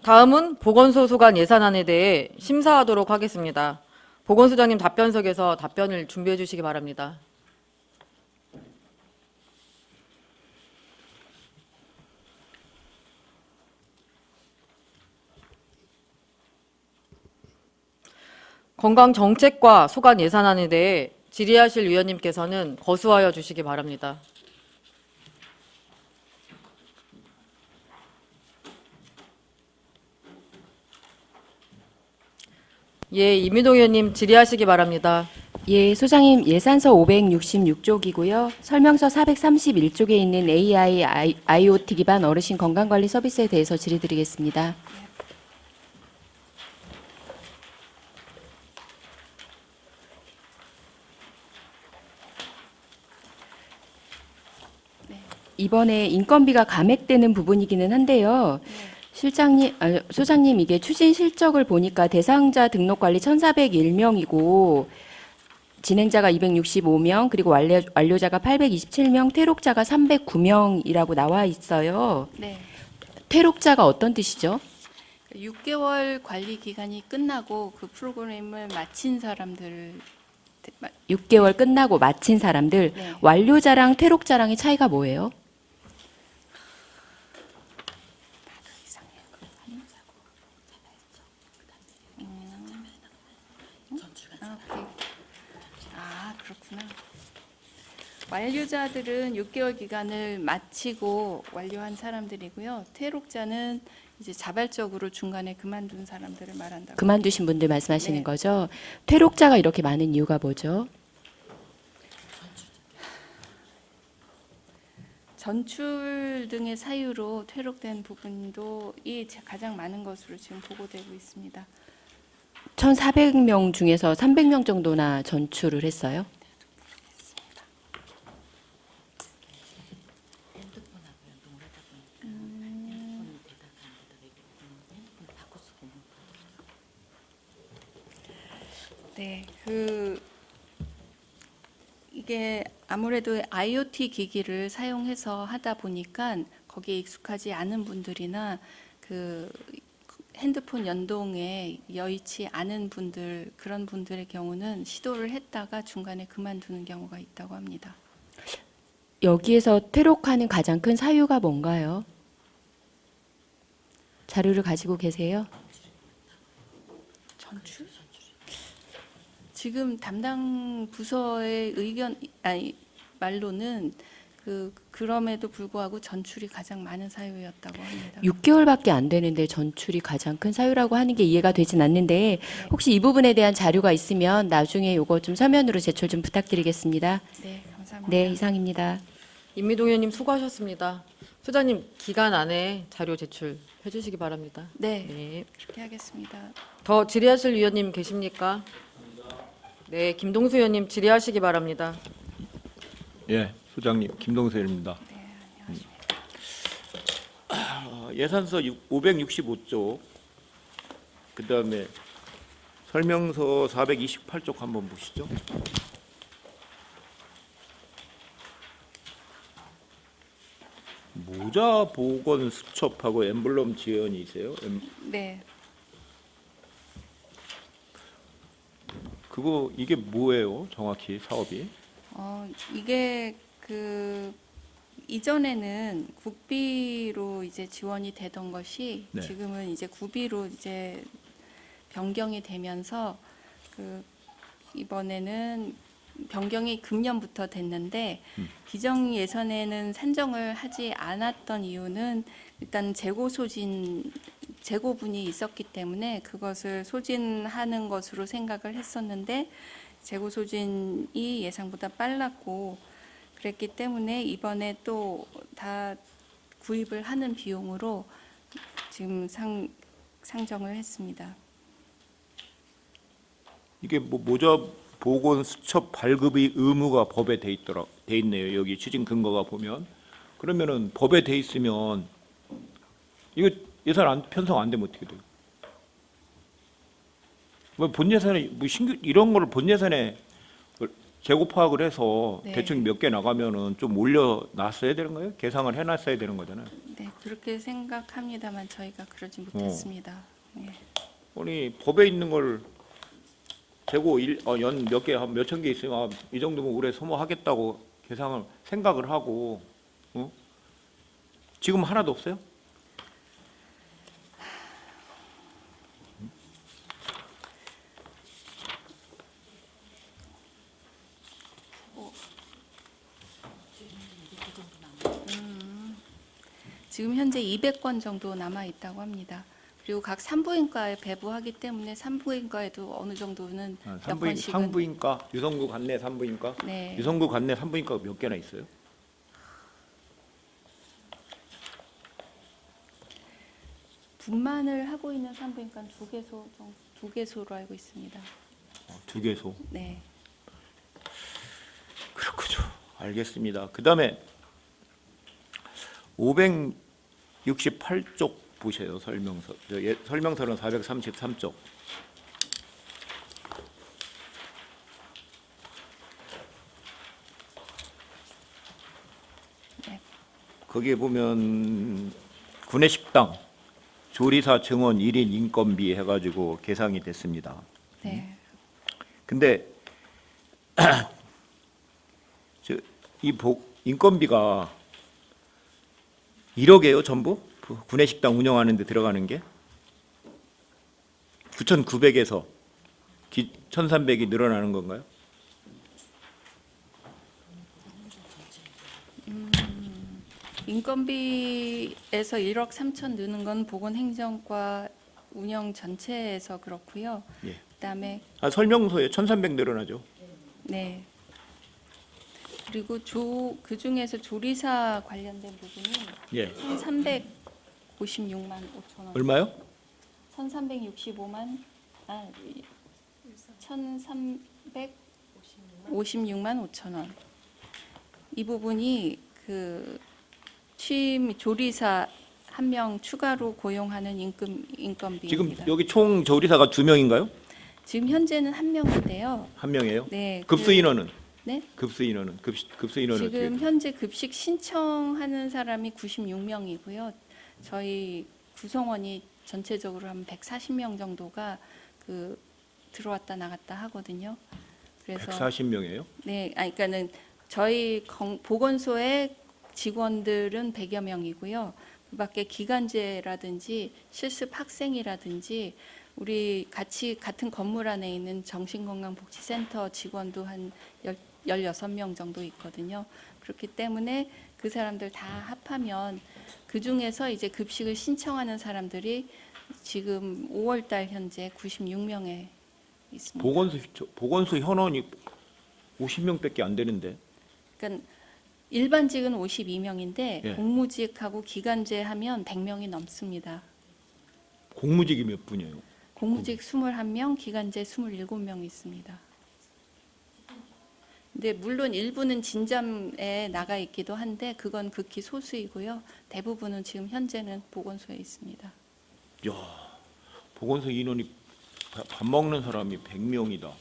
[SPEAKER 1] 다음은 보건소 소관 예산안에 대해 심사하도록 하겠습니다. 보건소장님 답변석에서 답변을 준비해 주시기 바랍니다. 건강정책과 소관 예산안에 대해 질의하실 위원님께서는 거수하여 주시기 바랍니다. 예, 이민동 의원님 질의하시기 바랍니다.
[SPEAKER 6] 예, 소장님 예산서 566쪽이고요. 설명서 431쪽에 있는 AI, IoT 기반 어르신 건강관리 서비스에 대해서 질의드리겠습니다. 이번에 인건비가 감액되는 부분이기는 한데요. 소장님 이게 추진 실적을 보니까 대상자 등록 관리 1,401명이고 진행자가 265명, 그리고 완료자가 827명, 퇴록자가 309명이라고 나와 있어요.
[SPEAKER 7] 네.
[SPEAKER 6] 퇴록자가 어떤 뜻이죠?
[SPEAKER 7] 6개월 관리 기간이 끝나고 그 프로그램을 마친 사람들
[SPEAKER 6] 6개월 끝나고 마친 사람들.
[SPEAKER 7] 네.
[SPEAKER 6] 완료자랑 퇴록자랑의 차이가 뭐예요?
[SPEAKER 7] 그렇구나. 완료자들은 6개월 기간을 마치고 완료한 사람들이고요. 퇴록자는 이제 자발적으로 중간에 그만둔 사람들을 말한다고.
[SPEAKER 6] 그만두신 분들 말씀하시는
[SPEAKER 7] 네.
[SPEAKER 6] 거죠? 퇴록자가 이렇게 많은 이유가 뭐죠?
[SPEAKER 7] 전출 등의 사유로 퇴록된 부분도 가장 많은 것으로 지금 보고되고 있습니다.
[SPEAKER 6] 1,400명 중에서 300명 정도나 전출을 했어요?
[SPEAKER 7] 네, 이게 아무래도 IoT 기기를 사용해서 하다 보니까 거기에 익숙하지 않은 분들이나 그 핸드폰 연동에 여의치 않은 분들, 그런 분들의 경우는 시도를 했다가 중간에 그만두는 경우가 있다고 합니다.
[SPEAKER 6] 여기에서 퇴록하는 가장 큰 사유가 뭔가요? 자료를 가지고 계세요?
[SPEAKER 7] 전출? 지금 담당 부서의 말로는 그럼에도 불구하고 전출이 가장 많은 사유였다고 합니다.
[SPEAKER 6] 6개월밖에 안 되는데 전출이 가장 큰 사유라고 하는 게 이해가 되진 않는데 혹시 이 부분에 대한 자료가 있으면 나중에 요거 좀 서면으로 제출 좀 부탁드리겠습니다.
[SPEAKER 7] 네, 감사합니다.
[SPEAKER 6] 네, 이상입니다.
[SPEAKER 1] 임미동 의원님 수고하셨습니다. 소장님 기간 안에 자료 제출해 주시기 바랍니다.
[SPEAKER 7] 네,
[SPEAKER 1] 네.
[SPEAKER 7] 그렇게 하겠습니다.
[SPEAKER 1] 더 질의하실 위원님 계십니까? 네, 김동수 의원님 질의하시기 바랍니다.
[SPEAKER 4] 예, 소장님 김동세입니다. 예산서 565쪽, 그 다음에 설명서 428쪽 한번 보시죠. 모자 보건 수첩하고 엠블럼 지원이세요?
[SPEAKER 7] 네,
[SPEAKER 4] 그거 이게 뭐예요? 정확히 사업이?
[SPEAKER 7] 이게 이전에는 국비로 이제 지원이 되던 것이
[SPEAKER 4] 네.
[SPEAKER 7] 지금은 이제 구비로 이제 변경이 되면서 이번에는 변경이 금년부터 됐는데 기정 예산에는 산정을 하지 않았던 이유는 일단 재고분이 있었기 때문에 그것을 소진하는 것으로 생각을 했었는데 재고 소진이 예상보다 빨랐고 그랬기 때문에 이번에 또 다 구입을 하는 비용으로 지금 상정을 했습니다.
[SPEAKER 4] 이게 뭐 모자 보건 수첩 발급의 의무가 법에 돼 있네요. 여기 추진 근거가 보면 그러면은 법에 돼 있으면 이거 예산 편성 안 되면 어떻게 돼요? 뭐 본 예산에 뭐 신규 이런 거를 본 예산에 재고 파악을 해서
[SPEAKER 7] 네.
[SPEAKER 4] 대충 몇 개 나가면은 좀 올려놨어야 되는 거예요? 계상을 해놨어야 되는 거잖아요.
[SPEAKER 7] 네, 그렇게 생각합니다만 저희가 그러지 못했습니다. 네.
[SPEAKER 4] 아니 법에 있는 걸 재고 연 몇 개 한 몇천 개 있으면 이 정도면 올해 소모하겠다고 계상을 생각을 하고 지금 하나도 없어요?
[SPEAKER 7] 지금 현재 200건 정도 남아 있다고 합니다. 그리고 각 산부인과에 배부하기 때문에 산부인과에도 어느 정도는 몇 건씩은
[SPEAKER 4] 산부인과 유성구 관내 산부인과
[SPEAKER 7] 네.
[SPEAKER 4] 유성구 관내 산부인과가 몇 개나 있어요?
[SPEAKER 7] 분만을 하고 있는 산부인과는 두 개소로 알고 있습니다.
[SPEAKER 4] 두 개소.
[SPEAKER 7] 네.
[SPEAKER 4] 그렇군요. 알겠습니다. 그다음에 568쪽 보세요. 설명서. 설명서는 433쪽.
[SPEAKER 7] 네.
[SPEAKER 4] 거기에 보면 구내식당 조리사 증원 1인 인건비 해가지고 계상이 됐습니다.
[SPEAKER 7] 네.
[SPEAKER 4] 근데 이 인건비가 1억이에요 전부? 구내식당 운영하는 데 들어가는 게 9,900에서 1,300이 늘어나는 건가요?
[SPEAKER 7] 인건비에서 1억 3천 느는 건 보건행정과 운영 전체에서 그렇고요.
[SPEAKER 4] 예.
[SPEAKER 7] 그다음에
[SPEAKER 4] 설명서에 1,300 늘어나죠.
[SPEAKER 7] 네. 그리고 그 중에서 조리사 관련된 부분이
[SPEAKER 4] 예.
[SPEAKER 7] 1,356만 5천 원.
[SPEAKER 4] 얼마요?
[SPEAKER 7] 1,365만 1,356만 5천 원. 이 부분이 취임 조리사 한 명 추가로 고용하는 인건비입니다.
[SPEAKER 4] 지금 여기 총 조리사가 2명인가요?
[SPEAKER 7] 지금 현재는 한 명인데요.
[SPEAKER 4] 한 명이에요?
[SPEAKER 7] 네.
[SPEAKER 4] 급수 인원은?
[SPEAKER 7] 네.
[SPEAKER 4] 급수 인원은 급수 인원은
[SPEAKER 7] 지금
[SPEAKER 4] 어떻게?
[SPEAKER 7] 현재 급식 신청하는 사람이 96명이고요. 저희 구성원이 전체적으로 한 140명 정도가 들어왔다 나갔다 하거든요. 그래서
[SPEAKER 4] 140명이에요?
[SPEAKER 7] 네, 그러니까는 저희 보건소의 직원들은 100여 명이고요. 그밖에 기간제라든지 실습 학생이라든지 우리 같은 건물 안에 있는 정신건강복지센터 직원도 한 16명 정도 있거든요. 그렇기 때문에 그 사람들 다 합하면 그 중에서 이제 급식을 신청하는 사람들이 지금 5월 달 현재 96명에 있습니다.
[SPEAKER 4] 보건소 현원이 50명밖에 안 되는데.
[SPEAKER 7] 그러니까 일반직은 52명인데
[SPEAKER 4] 예.
[SPEAKER 7] 공무직하고 기간제 하면 100명이 넘습니다.
[SPEAKER 4] 공무직이 몇 분이에요?
[SPEAKER 7] 공무직 21명, 기간제 27명 있습니다. 근데 물론 일부는 진잠에 나가 있기도 한데 그건 극히 소수이고요. 대부분은 지금 현재는 보건소에 있습니다.
[SPEAKER 4] 야, 보건소 인원이 밥 먹는 사람이 100명이다.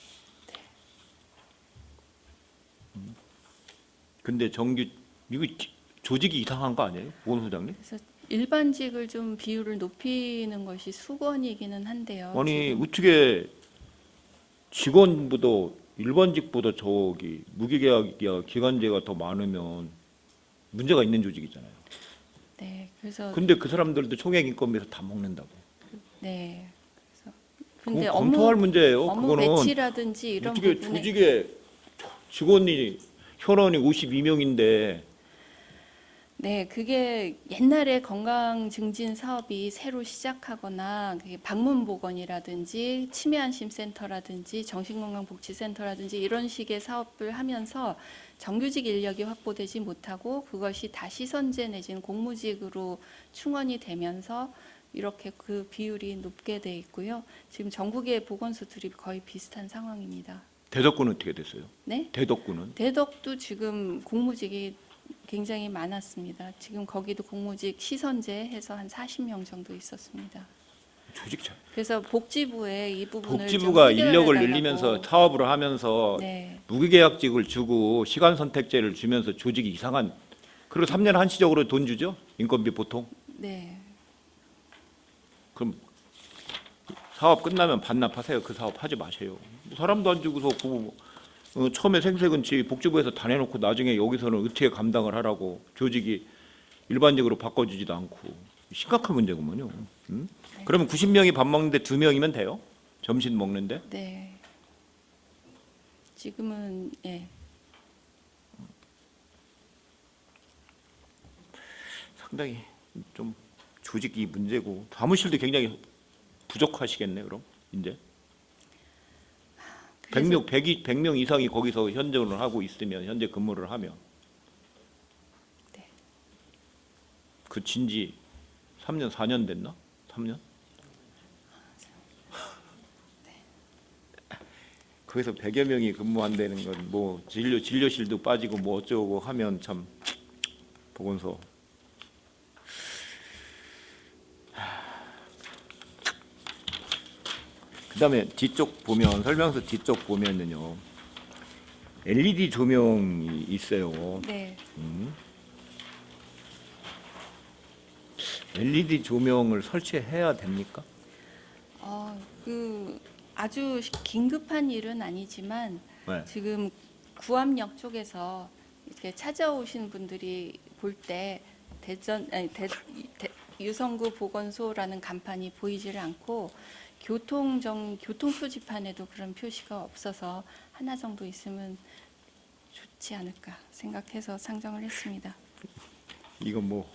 [SPEAKER 4] 근데 정규 이거 조직이 이상한 거 아니에요? 보건소장님?
[SPEAKER 7] 그래서 일반직을 좀 비율을 높이는 것이 수건이기는 한데요.
[SPEAKER 4] 아니
[SPEAKER 7] 지금.
[SPEAKER 4] 어떻게 직원보다 일반직보다 저기 무기계약이야 기간제가 더 많으면 문제가 있는 조직이잖아요.
[SPEAKER 7] 네, 그래서
[SPEAKER 4] 근데 그 사람들도 총액 인건비에서 다 먹는다고.
[SPEAKER 7] 네, 그래서
[SPEAKER 4] 그건
[SPEAKER 7] 근데
[SPEAKER 4] 검토할 문제예요.
[SPEAKER 7] 업무
[SPEAKER 4] 그거는
[SPEAKER 7] 배치라든지 이런
[SPEAKER 4] 어떻게
[SPEAKER 7] 부분에
[SPEAKER 4] 조직에 직원이 현원이 52명인데
[SPEAKER 7] 네, 그게 옛날에 건강 증진 사업이 새로 시작하거나 그게 방문보건이라든지 치매안심센터라든지 정신건강복지센터라든지 이런 식의 사업을 하면서 정규직 인력이 확보되지 못하고 그것이 다 시선제 내지는 공무직으로 충원이 되면서 이렇게 그 비율이 높게 돼 있고요. 지금 전국의 보건소들이 거의 비슷한 상황입니다.
[SPEAKER 4] 대덕구는 어떻게 됐어요?
[SPEAKER 7] 네?
[SPEAKER 4] 대덕구는
[SPEAKER 7] 대덕도 지금 공무직이 굉장히 많았습니다. 지금 거기도 공무직 시선제 해서 한 40명 정도 있었습니다.
[SPEAKER 4] 조직 잘.
[SPEAKER 7] 그래서 복지부에 이 부분을
[SPEAKER 4] 복지부가
[SPEAKER 7] 좀
[SPEAKER 4] 인력을
[SPEAKER 7] 해결해달라고.
[SPEAKER 4] 늘리면서 사업을 하면서
[SPEAKER 7] 네,
[SPEAKER 4] 무기계약직을 주고 시간 선택제를 주면서 조직이 이상한. 그리고 3년 한시적으로 돈 주죠? 인건비 보통.
[SPEAKER 7] 네,
[SPEAKER 4] 그럼 사업 끝나면 반납하세요. 그 사업 하지 마세요. 사람도 안 주고서 처음에 생색은치 복지부에서 다 내놓고 나중에 여기서는 어떻게 감당을 하라고 조직이 일반적으로 바꿔주지도 않고 심각한 문제구먼요. 응? 그러면 90명이 밥 먹는데 2명이면 돼요? 점심 먹는데?
[SPEAKER 7] 네. 지금은 예.
[SPEAKER 4] 상당히 좀 조직이 문제고 사무실도 굉장히 부족하시겠네. 그럼 이제 100명 이상이 거기서 현존을 하고 있으면 현재 근무를 하면
[SPEAKER 7] 네.
[SPEAKER 4] 그 진지 3년 4년 됐나? 3년? 거기서 100여 명이 근무한다는 건 뭐 진료실도 빠지고 뭐 어쩌고 하면 참 보건소 그다음에 뒤쪽 보면 설명서 뒤쪽 보면은요 LED 조명이 있어요.
[SPEAKER 7] 네.
[SPEAKER 4] LED 조명을 설치해야 됩니까?
[SPEAKER 7] 그 아주 긴급한 일은 아니지만
[SPEAKER 4] 네.
[SPEAKER 7] 지금 구암역 쪽에서 이렇게 찾아오신 분들이 볼 때 유성구 보건소라는 간판이 보이지를 않고 교통 표지판에도 그런 표시가 없어서 하나 정도 있으면 좋지 않을까 생각해서 상정을 했습니다.
[SPEAKER 4] 이건 뭐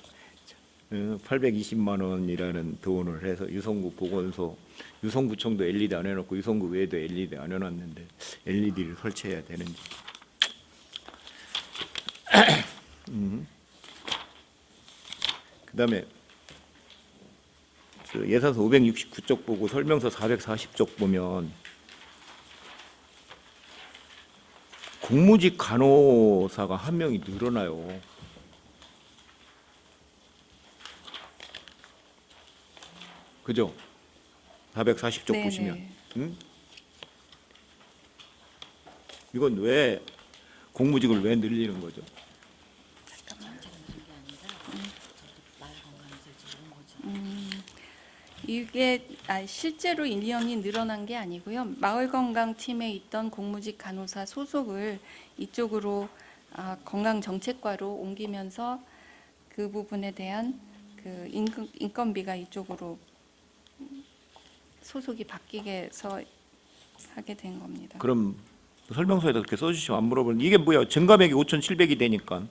[SPEAKER 4] 820만 원이라는 돈을 해서 유성구 보건소 유성구청도 LED 안 해놓고 유성구 외에도 LED 안 해놨는데 LED를 설치해야 되는지. 그다음에 예산서 569쪽 보고 설명서 440쪽 보면 공무직 간호사가 한 명이 늘어나요. 그죠? 440쪽
[SPEAKER 7] 네네.
[SPEAKER 4] 보시면. 응? 이건 왜 공무직을 왜 늘리는 거죠?
[SPEAKER 7] 이게 실제로 인력이 늘어난 게 아니고요. 마을건강팀에 있던 공무직 간호사 소속을 이쪽으로 건강정책과로 옮기면서 그 부분에 대한 그 인건비가 이쪽으로 소속이 바뀌게 해서 하게 된 겁니다.
[SPEAKER 4] 그럼 설명서에다 그렇게 써주시면 안 물어보는 이게 뭐야? 증감액이 5,700이 되니까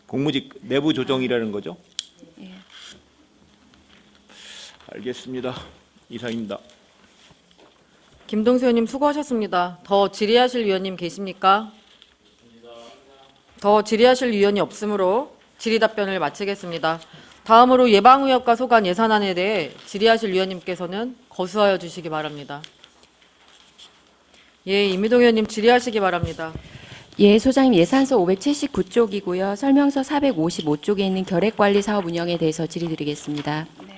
[SPEAKER 4] 공무직 내부 조정이라는 거죠?
[SPEAKER 7] 예.
[SPEAKER 4] 알겠습니다. 이상입니다.
[SPEAKER 1] 김동수 의원님 수고하셨습니다. 더 질의하실 위원님 계십니까? 더 질의하실 위원이 없으므로 질의 답변을 마치겠습니다. 다음으로 예방의학과 소관 예산안에 대해 질의하실 위원님께서는 거수하여 주시기 바랍니다. 예, 이미동 의원님 질의하시기 바랍니다.
[SPEAKER 6] 예, 소장님 예산서 579쪽이고요. 설명서 455쪽에 있는 결핵관리 사업 운영에 대해서 질의드리겠습니다.
[SPEAKER 7] 네.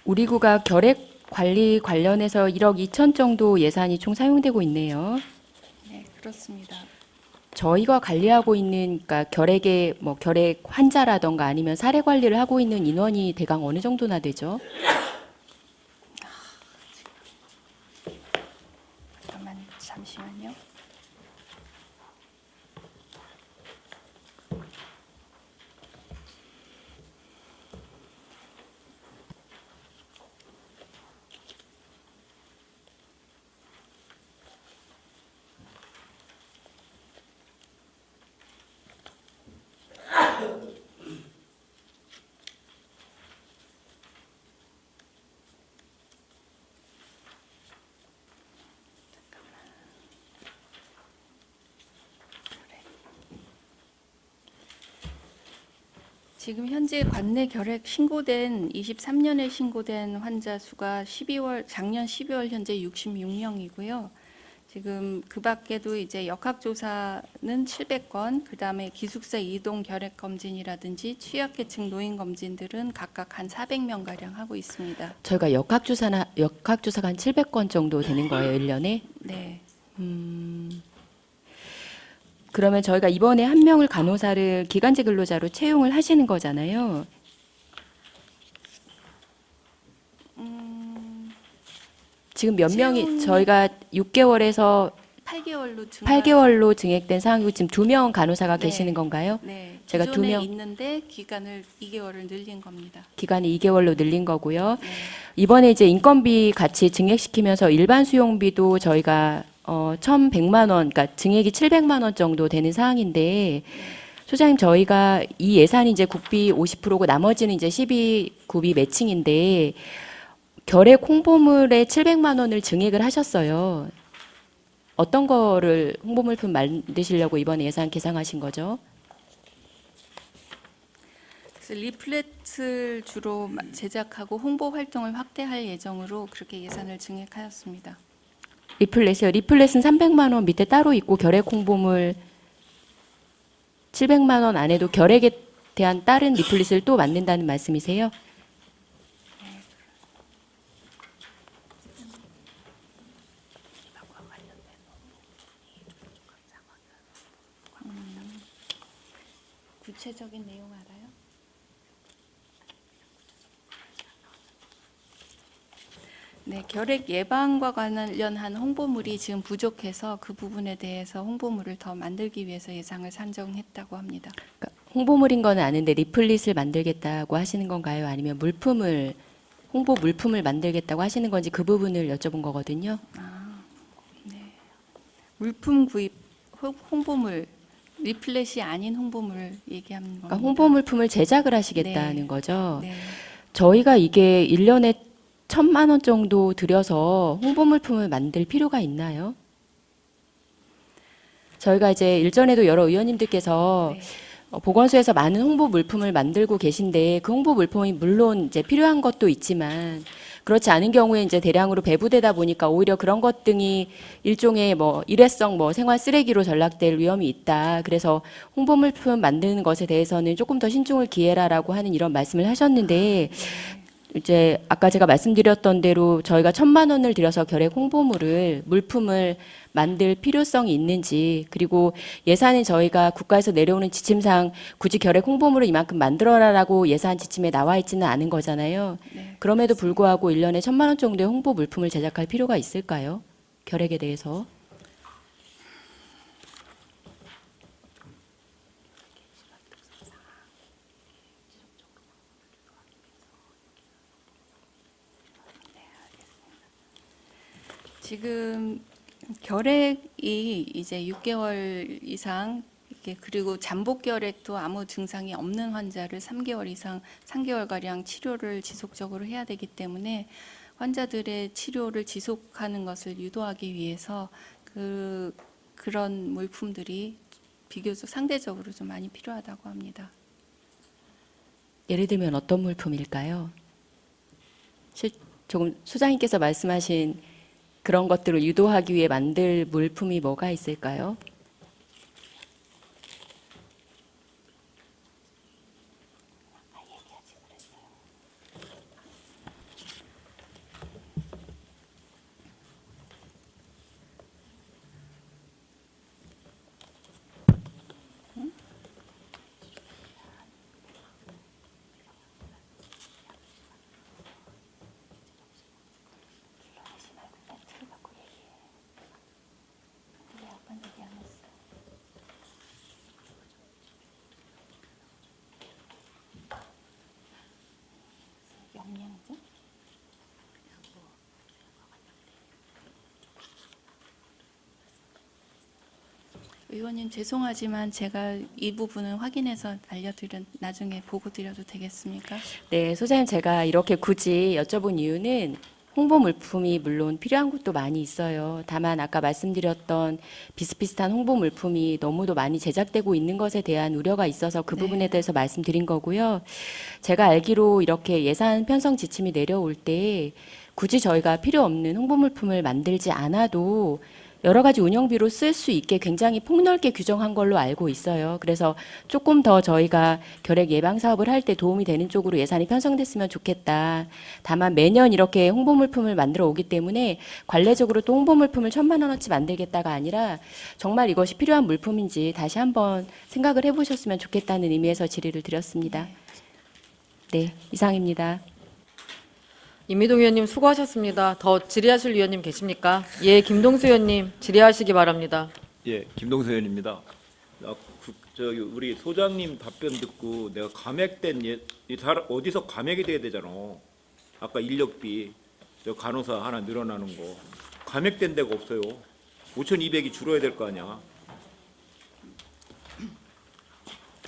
[SPEAKER 6] 우리 구가 결핵 관리 관련해서 1억 2천 정도 예산이 총 사용되고 있네요.
[SPEAKER 7] 네, 그렇습니다.
[SPEAKER 6] 저희가 관리하고 있는 그러니까 결핵의 뭐 결핵 환자라던가 아니면 사례 관리를 하고 있는 인원이 대강 어느 정도나 되죠?
[SPEAKER 7] 잠시만요. 지금 현재 관내 결핵 신고된 23년에 신고된 환자 수가 작년 12월 현재 66명이고요. 지금 그 밖에도 이제 역학조사는 700건, 그 다음에 기숙사 이동 결핵 검진이라든지 취약계층 노인 검진들은 각각 한 400명 가량 하고 있습니다.
[SPEAKER 6] 저희가 역학조사가 한 700건 정도 되는 거예요, 1년에?
[SPEAKER 7] 네.
[SPEAKER 6] 그러면 저희가 이번에 한 명을 간호사를 기간제 근로자로 채용을 하시는 거잖아요. 지금 몇 명이 저희가 6개월에서 8개월로 증액된 상황이고 지금 2명 간호사가
[SPEAKER 7] 네.
[SPEAKER 6] 계시는 건가요?
[SPEAKER 7] 네.
[SPEAKER 6] 제가
[SPEAKER 7] 기존에
[SPEAKER 6] 2명
[SPEAKER 7] 있는데 기간을 2개월을 늘린 겁니다.
[SPEAKER 6] 기간이 2개월로 늘린 거고요.
[SPEAKER 7] 네.
[SPEAKER 6] 이번에 이제 인건비 같이 증액시키면서 일반 수용비도 저희가 1,100만 원, 그러니까 증액이 700만 원 정도 되는 사항인데 소장님 저희가 이 예산이 이제 국비 50%고 나머지는 이제 12구비 매칭인데 결핵 홍보물에 700만 원을 증액을 하셨어요. 어떤 거를 홍보물품 만드시려고 이번에 예산 계상하신 거죠?
[SPEAKER 7] 그래서 리플렛을 주로 제작하고 홍보 활동을 확대할 예정으로 그렇게 예산을 증액하였습니다.
[SPEAKER 6] 리플렛이요. 리플렛은 300만 원 밑에 따로 있고 결핵 홍보물 700만 원 안에도 결핵에 대한 다른 리플렛을 또 만든다는 말씀이세요?
[SPEAKER 7] 구체적인 내용 알아요? 네, 결핵 예방과 관련한 홍보물이 지금 부족해서 그 부분에 대해서 홍보물을 더 만들기 위해서 예산을 산정했다고 합니다.
[SPEAKER 6] 그러니까 홍보물인 거는 아는데 리플릿을 만들겠다고 하시는 건가요? 아니면 홍보 물품을 만들겠다고 하시는 건지 그 부분을 여쭤본 거거든요.
[SPEAKER 7] 물품 구입, 홍보물, 리플렛이 아닌 홍보물을 얘기하는 겁니다.
[SPEAKER 6] 그러니까 홍보 물품을 제작을 하시겠다는
[SPEAKER 7] 네.
[SPEAKER 6] 거죠.
[SPEAKER 7] 네.
[SPEAKER 6] 저희가 이게 1년에 1,000만 원 정도 들여서 홍보 물품을 만들 필요가 있나요? 저희가 이제 일전에도 여러 의원님들께서
[SPEAKER 7] 네.
[SPEAKER 6] 보건소에서 많은 홍보 물품을 만들고 계신데 그 홍보 물품이 물론 이제 필요한 것도 있지만 그렇지 않은 경우에 이제 대량으로 배부되다 보니까 오히려 그런 것 등이 일종의 뭐 일회성 뭐 생활 쓰레기로 전락될 위험이 있다. 그래서 홍보 물품 만드는 것에 대해서는 조금 더 신중을 기해라라고 하는 이런 말씀을 하셨는데 이제 아까 제가 말씀드렸던 대로 저희가 1,000만 원을 들여서 결핵 홍보물을 물품을 만들 필요성이 있는지, 그리고 예산은 저희가 국가에서 내려오는 지침상 굳이 결핵 홍보물을 이만큼 만들어라라고 예산 지침에 나와 있지는 않은 거잖아요.
[SPEAKER 7] 네.
[SPEAKER 6] 그럼에도 불구하고 1년에 1,000만 원 정도의 홍보 물품을 제작할 필요가 있을까요? 결핵에 대해서.
[SPEAKER 7] 지금 결핵이 이제 6개월 이상 이렇게 그리고 잠복 결핵도 아무 증상이 없는 환자를 3개월 이상 3개월 가량 치료를 지속적으로 해야 되기 때문에 환자들의 치료를 지속하는 것을 유도하기 위해서 그런 물품들이 비교적 상대적으로 좀 많이 필요하다고 합니다.
[SPEAKER 6] 예를 들면 어떤 물품일까요? 조금 소장님께서 말씀하신 그런 것들을 유도하기 위해 만들 물품이 뭐가 있을까요?
[SPEAKER 7] 의원님 죄송하지만 제가 이 부분은 확인해서 나중에 보고 드려도 되겠습니까?
[SPEAKER 6] 네, 소장님 제가 이렇게 굳이 여쭤본 이유는 홍보 물품이 물론 필요한 곳도 많이 있어요. 다만 아까 말씀드렸던 비슷비슷한 홍보 물품이 너무도 많이 제작되고 있는 것에 대한 우려가 있어서 그
[SPEAKER 7] 네.
[SPEAKER 6] 부분에 대해서 말씀드린 거고요. 제가 알기로 이렇게 예산 편성 지침이 내려올 때 굳이 저희가 필요 없는 홍보 물품을 만들지 않아도 여러 가지 운영비로 쓸 수 있게 굉장히 폭넓게 규정한 걸로 알고 있어요. 그래서 조금 더 저희가 결핵 예방 사업을 할 때 도움이 되는 쪽으로 예산이 편성됐으면 좋겠다. 다만 매년 이렇게 홍보 물품을 만들어 오기 때문에 관례적으로 또 홍보 물품을 1,000만 원어치 만들겠다가 아니라 정말 이것이 필요한 물품인지 다시 한번 생각을 해보셨으면 좋겠다는 의미에서 질의를 드렸습니다. 네, 이상입니다.
[SPEAKER 1] 임미동 의원님 수고하셨습니다. 더 질의하실 위원님 계십니까? 예, 김동수 의원님 질의하시기 바랍니다.
[SPEAKER 4] 예, 김동수 의원입니다. 저기 우리 소장님 답변 듣고 내가 감액된 이 사람 어디서 감액이 돼야 되잖아. 아까 인력비 저 간호사 하나 늘어나는 거 감액된 데가 없어요. 5,200이 줄어야 될 거 아니야.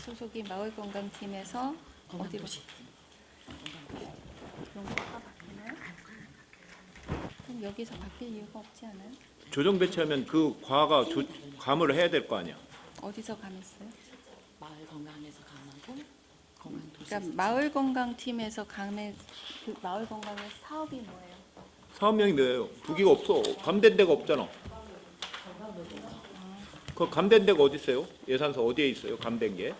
[SPEAKER 7] 소속이 마을건강팀에서 어디로? 그런 거 바뀌나요? 그럼 여기서 바뀔 이유가 없지 않아요?
[SPEAKER 4] 조정 배치하면 그 과가 감을 해야 될 거 아니야.
[SPEAKER 7] 어디서 감했어요?
[SPEAKER 8] 마을 건강에서 감하고 건강 도시.
[SPEAKER 7] 그러니까 마을건강팀에서 감해 그 마을건강의 사업이 뭐예요?
[SPEAKER 4] 사업명이 뭐예요? 부기가 없어. 감된 데가 없잖아. 그 감된 데가 어디 있어요? 예산서 어디에 있어요? 감된 게?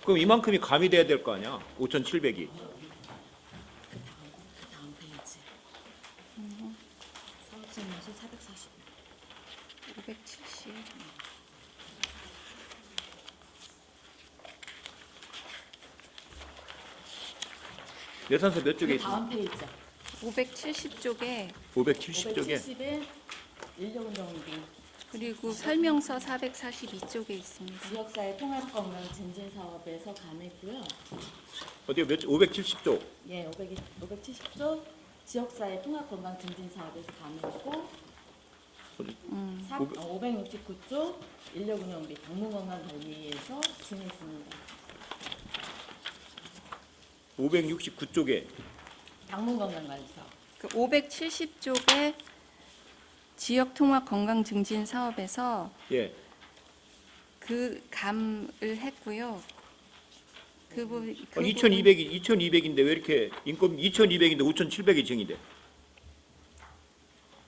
[SPEAKER 4] 그럼 이만큼이 감이 돼야 될 거 아니야? 5,700이.
[SPEAKER 8] 다음 페이지. 사업성에서 440.
[SPEAKER 7] 570.
[SPEAKER 4] 예산서 몇 쪽에 있어?
[SPEAKER 8] 다음 페이지.
[SPEAKER 7] 570쪽에
[SPEAKER 4] 570쪽에.
[SPEAKER 8] 570에 인력운동비.
[SPEAKER 7] 그리고 설명서 442쪽에 있습니다.
[SPEAKER 8] 지역사회 통합건강 증진 사업에서 감했고요.
[SPEAKER 4] 어디에 몇 570쪽.
[SPEAKER 8] 예, 570조 지역사회 통합건강 증진 사업에서 감했고, 569조 인력운영비 방문건강관리에서 증했습니다.
[SPEAKER 4] 569쪽에
[SPEAKER 8] 방문건강관리 사업.
[SPEAKER 7] 그 570쪽에 지역 통합 건강 증진 사업에서
[SPEAKER 4] 예.
[SPEAKER 7] 그 감을 했고요. 그 부분
[SPEAKER 4] 2200인데 왜 이렇게 인건비 2200인데 5700이 증이돼?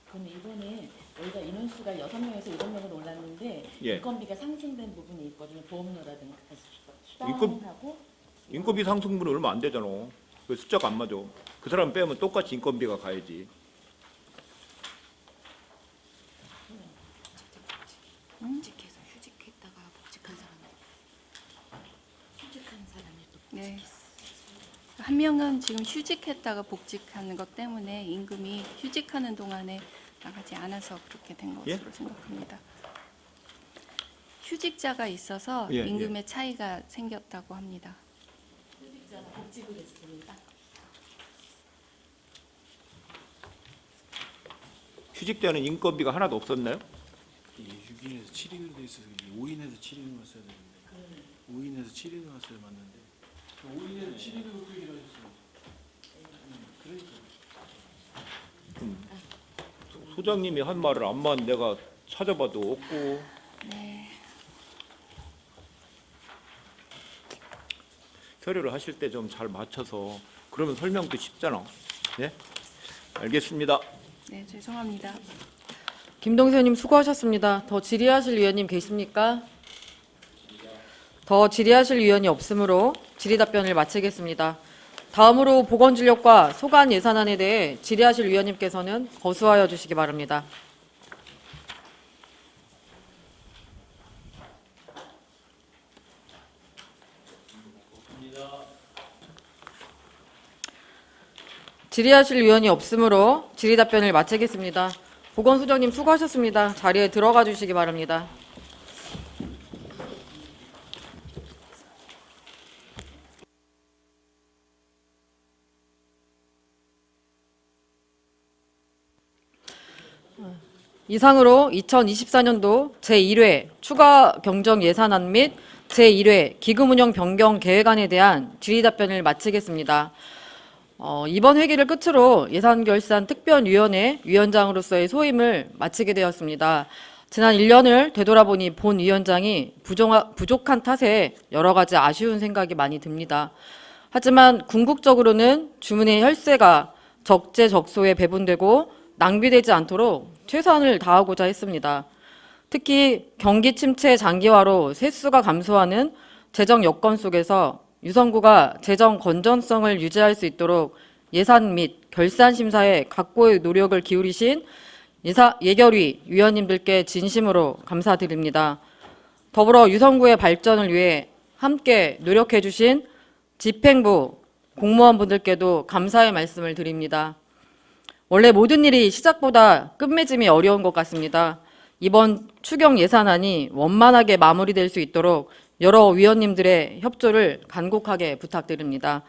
[SPEAKER 8] 그럼 이번에 저희가 인원수가 6명에서 7명으로 올랐는데
[SPEAKER 4] 예.
[SPEAKER 8] 인건비가 상승된 부분이 있거든요. 보험료라든가
[SPEAKER 4] 인건-
[SPEAKER 8] 수당하고
[SPEAKER 4] 인건비 상승분이 얼마 안 되잖아. 그 숫자가 안 맞아. 그 사람 빼면 똑같이 인건비가 가야지.
[SPEAKER 8] 복직해서 휴직했다가 복직한 사람이 또
[SPEAKER 7] 네. 한 명은 지금 휴직했다가 복직하는 것 때문에 임금이 휴직하는 동안에 나가지 않아서 그렇게 된 것으로
[SPEAKER 4] 예?
[SPEAKER 7] 생각합니다. 휴직자가 있어서
[SPEAKER 4] 예,
[SPEAKER 7] 임금의 차이가 생겼다고 합니다.
[SPEAKER 8] 휴직자가 복직을 했습니다.
[SPEAKER 4] 휴직 때는 인건비가 하나도 없었나요?
[SPEAKER 9] 6인에서 7인으로 돼 있어서 5인에서 7인으로 왔어야 되는데 5인에서 7인으로 왔어야 맞는데 5인에서 7인으로 그 얘기를 하셨어요. 그러니까
[SPEAKER 4] 소장님이 한 말을 암만 내가 찾아봐도 없고
[SPEAKER 7] 네.
[SPEAKER 4] 결의를 하실 때 좀 잘 맞춰서 그러면 설명도 쉽잖아. 네? 알겠습니다.
[SPEAKER 7] 네, 죄송합니다.
[SPEAKER 1] 김동수 의원님 수고하셨습니다. 더 질의하실 위원님 계십니까? 더 질의하실 위원이 없으므로 질의 답변을 마치겠습니다. 다음으로 보건진료과 소관 예산안에 대해 질의하실 위원님께서는 거수하여 주시기 바랍니다. 질의하실 위원이 없으므로 질의 답변을 마치겠습니다. 보건소장님 수고하셨습니다. 자리에 들어가 주시기 바랍니다. 이상으로 2024년도 제1회 추가 경정 예산안 및 제1회 기금 운영 변경 계획안에 대한 질의 답변을 마치겠습니다. 이번 회기를 끝으로 예산결산 특별위원회 위원장으로서의 소임을 마치게 되었습니다. 지난 1년을 되돌아보니 본 위원장이 부족한 탓에 여러 가지 아쉬운 생각이 많이 듭니다. 하지만 궁극적으로는 주문의 혈세가 적재적소에 배분되고 낭비되지 않도록 최선을 다하고자 했습니다. 특히 경기 침체 장기화로 세수가 감소하는 재정 여건 속에서 유성구가 재정 건전성을 유지할 수 있도록 예산 및 결산 심사에 각고의 노력을 기울이신 예결위 위원님들께 진심으로 감사드립니다. 더불어 유성구의 발전을 위해 함께 노력해 주신 집행부 공무원분들께도 감사의 말씀을 드립니다. 원래 모든 일이 시작보다 끝맺음이 어려운 것 같습니다. 이번 추경 예산안이 원만하게 마무리될 수 있도록 여러 위원님들의 협조를 간곡하게 부탁드립니다.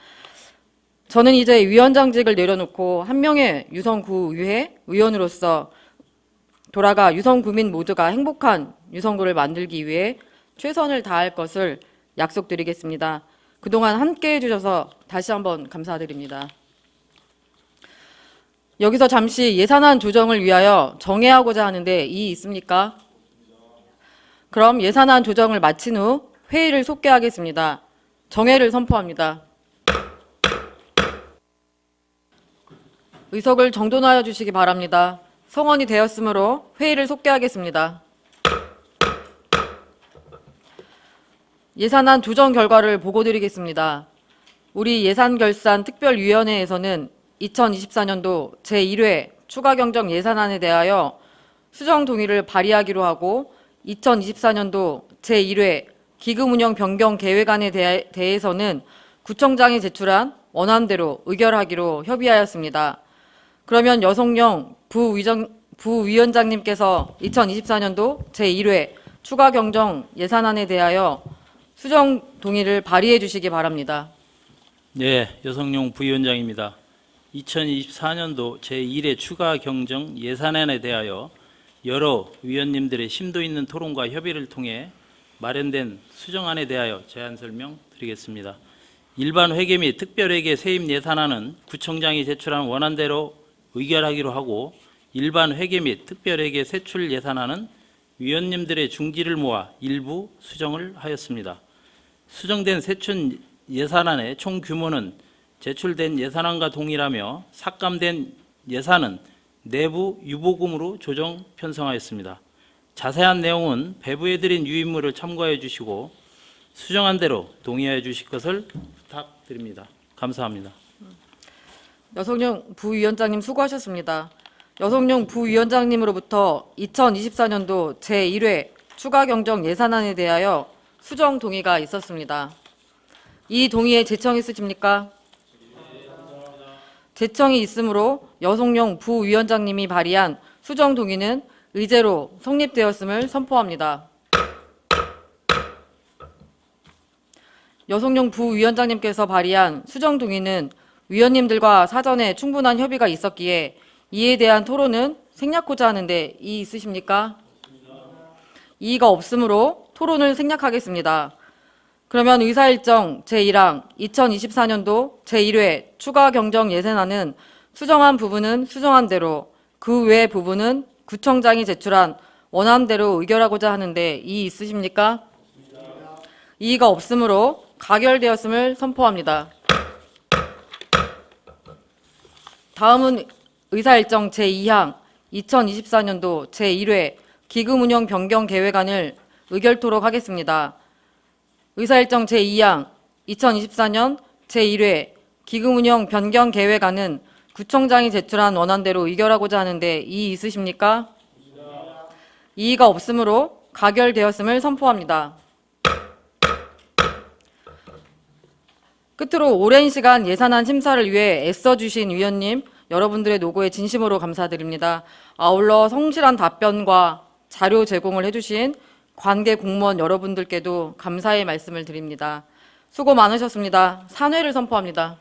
[SPEAKER 1] 저는 이제 위원장직을 내려놓고 한 명의 유성구의회 의원으로서 돌아가 유성구민 모두가 행복한 유성구를 만들기 위해 최선을 다할 것을 약속드리겠습니다. 그동안 함께해 주셔서 다시 한번 감사드립니다. 여기서 잠시 예산안 조정을 위하여 정회하고자 하는데 이의 있습니까? 그럼 예산안 조정을 마친 후 회의를 속개하겠습니다. 정회를 선포합니다. 의석을 정돈하여 주시기 바랍니다. 성원이 되었으므로 회의를 속개하겠습니다. 예산안 조정 결과를 보고드리겠습니다. 우리 예산결산특별위원회에서는 2024년도 제1회 추가경정 예산안에 대하여 수정 동의를 발의하기로 하고 2024년도 제1회 기금운영 변경 계획안에 대해서는 구청장이 제출한 원안대로 의결하기로 협의하였습니다. 그러면 여성영 부위원장님께서 2024년도 제1회 추가경정 예산안에 대하여 수정 동의를 발의해 주시기 바랍니다.
[SPEAKER 10] 네, 여성용 부위원장입니다. 2024년도 제1회 추가 경정 예산안에 대하여 여러 위원님들의 심도 있는 토론과 협의를 통해 마련된 수정안에 대하여 제안 설명 드리겠습니다. 일반 회계 및 특별회계 세입 예산안은 구청장이 제출한 원안대로 의결하기로 하고 일반 회계 및 특별회계 세출 예산안은 위원님들의 중지를 모아 일부 수정을 하였습니다. 수정된 세출 예산안의 총 규모는 제출된 예산안과 동일하며 삭감된 예산은 내부 유보금으로 조정 편성하였습니다. 자세한 내용은 배부해드린 유인물을 참고해 주시고 수정한 대로 동의해 주실 것을 부탁드립니다. 감사합니다.
[SPEAKER 1] 여성용 부위원장님 수고하셨습니다. 여성용 부위원장님으로부터 2024년도 제1회 추가 경정 예산안에 대하여 수정 동의가 있었습니다. 이 동의에 제청 있으십니까? 제청이 있으므로 여성용 부위원장님이 발의한 수정 동의는 의제로 성립되었음을 선포합니다. 여성용 부위원장님께서 발의한 수정 동의는 위원님들과 사전에 충분한 협의가 있었기에 이에 대한 토론은 생략하고자 하는데 이의 있으십니까? 이의가 없으므로 토론을 생략하겠습니다. 그러면 의사일정 제1항 2024년도 제1회 추가 경정 예산안은 수정한 부분은 수정한 대로 그 외 부분은 구청장이 제출한 원안대로 의결하고자 하는데 이의 있으십니까? 이의가 없으므로 가결되었음을 선포합니다. 다음은 의사일정 제2항 2024년도 제1회 기금운영 변경 계획안을 의결토록 하겠습니다. 의사일정 제2항 2024년 제1회 기금운영 변경 계획안은 구청장이 제출한 원안대로 의결하고자 하는데 이의 있으십니까? 이의가 없으므로 가결되었음을 선포합니다. 끝으로 오랜 시간 예산안 심사를 위해 애써주신 위원님 여러분들의 노고에 진심으로 감사드립니다. 아울러 성실한 답변과 자료 제공을 해주신 관계 공무원 여러분들께도 감사의 말씀을 드립니다. 수고 많으셨습니다. 산회를 선포합니다.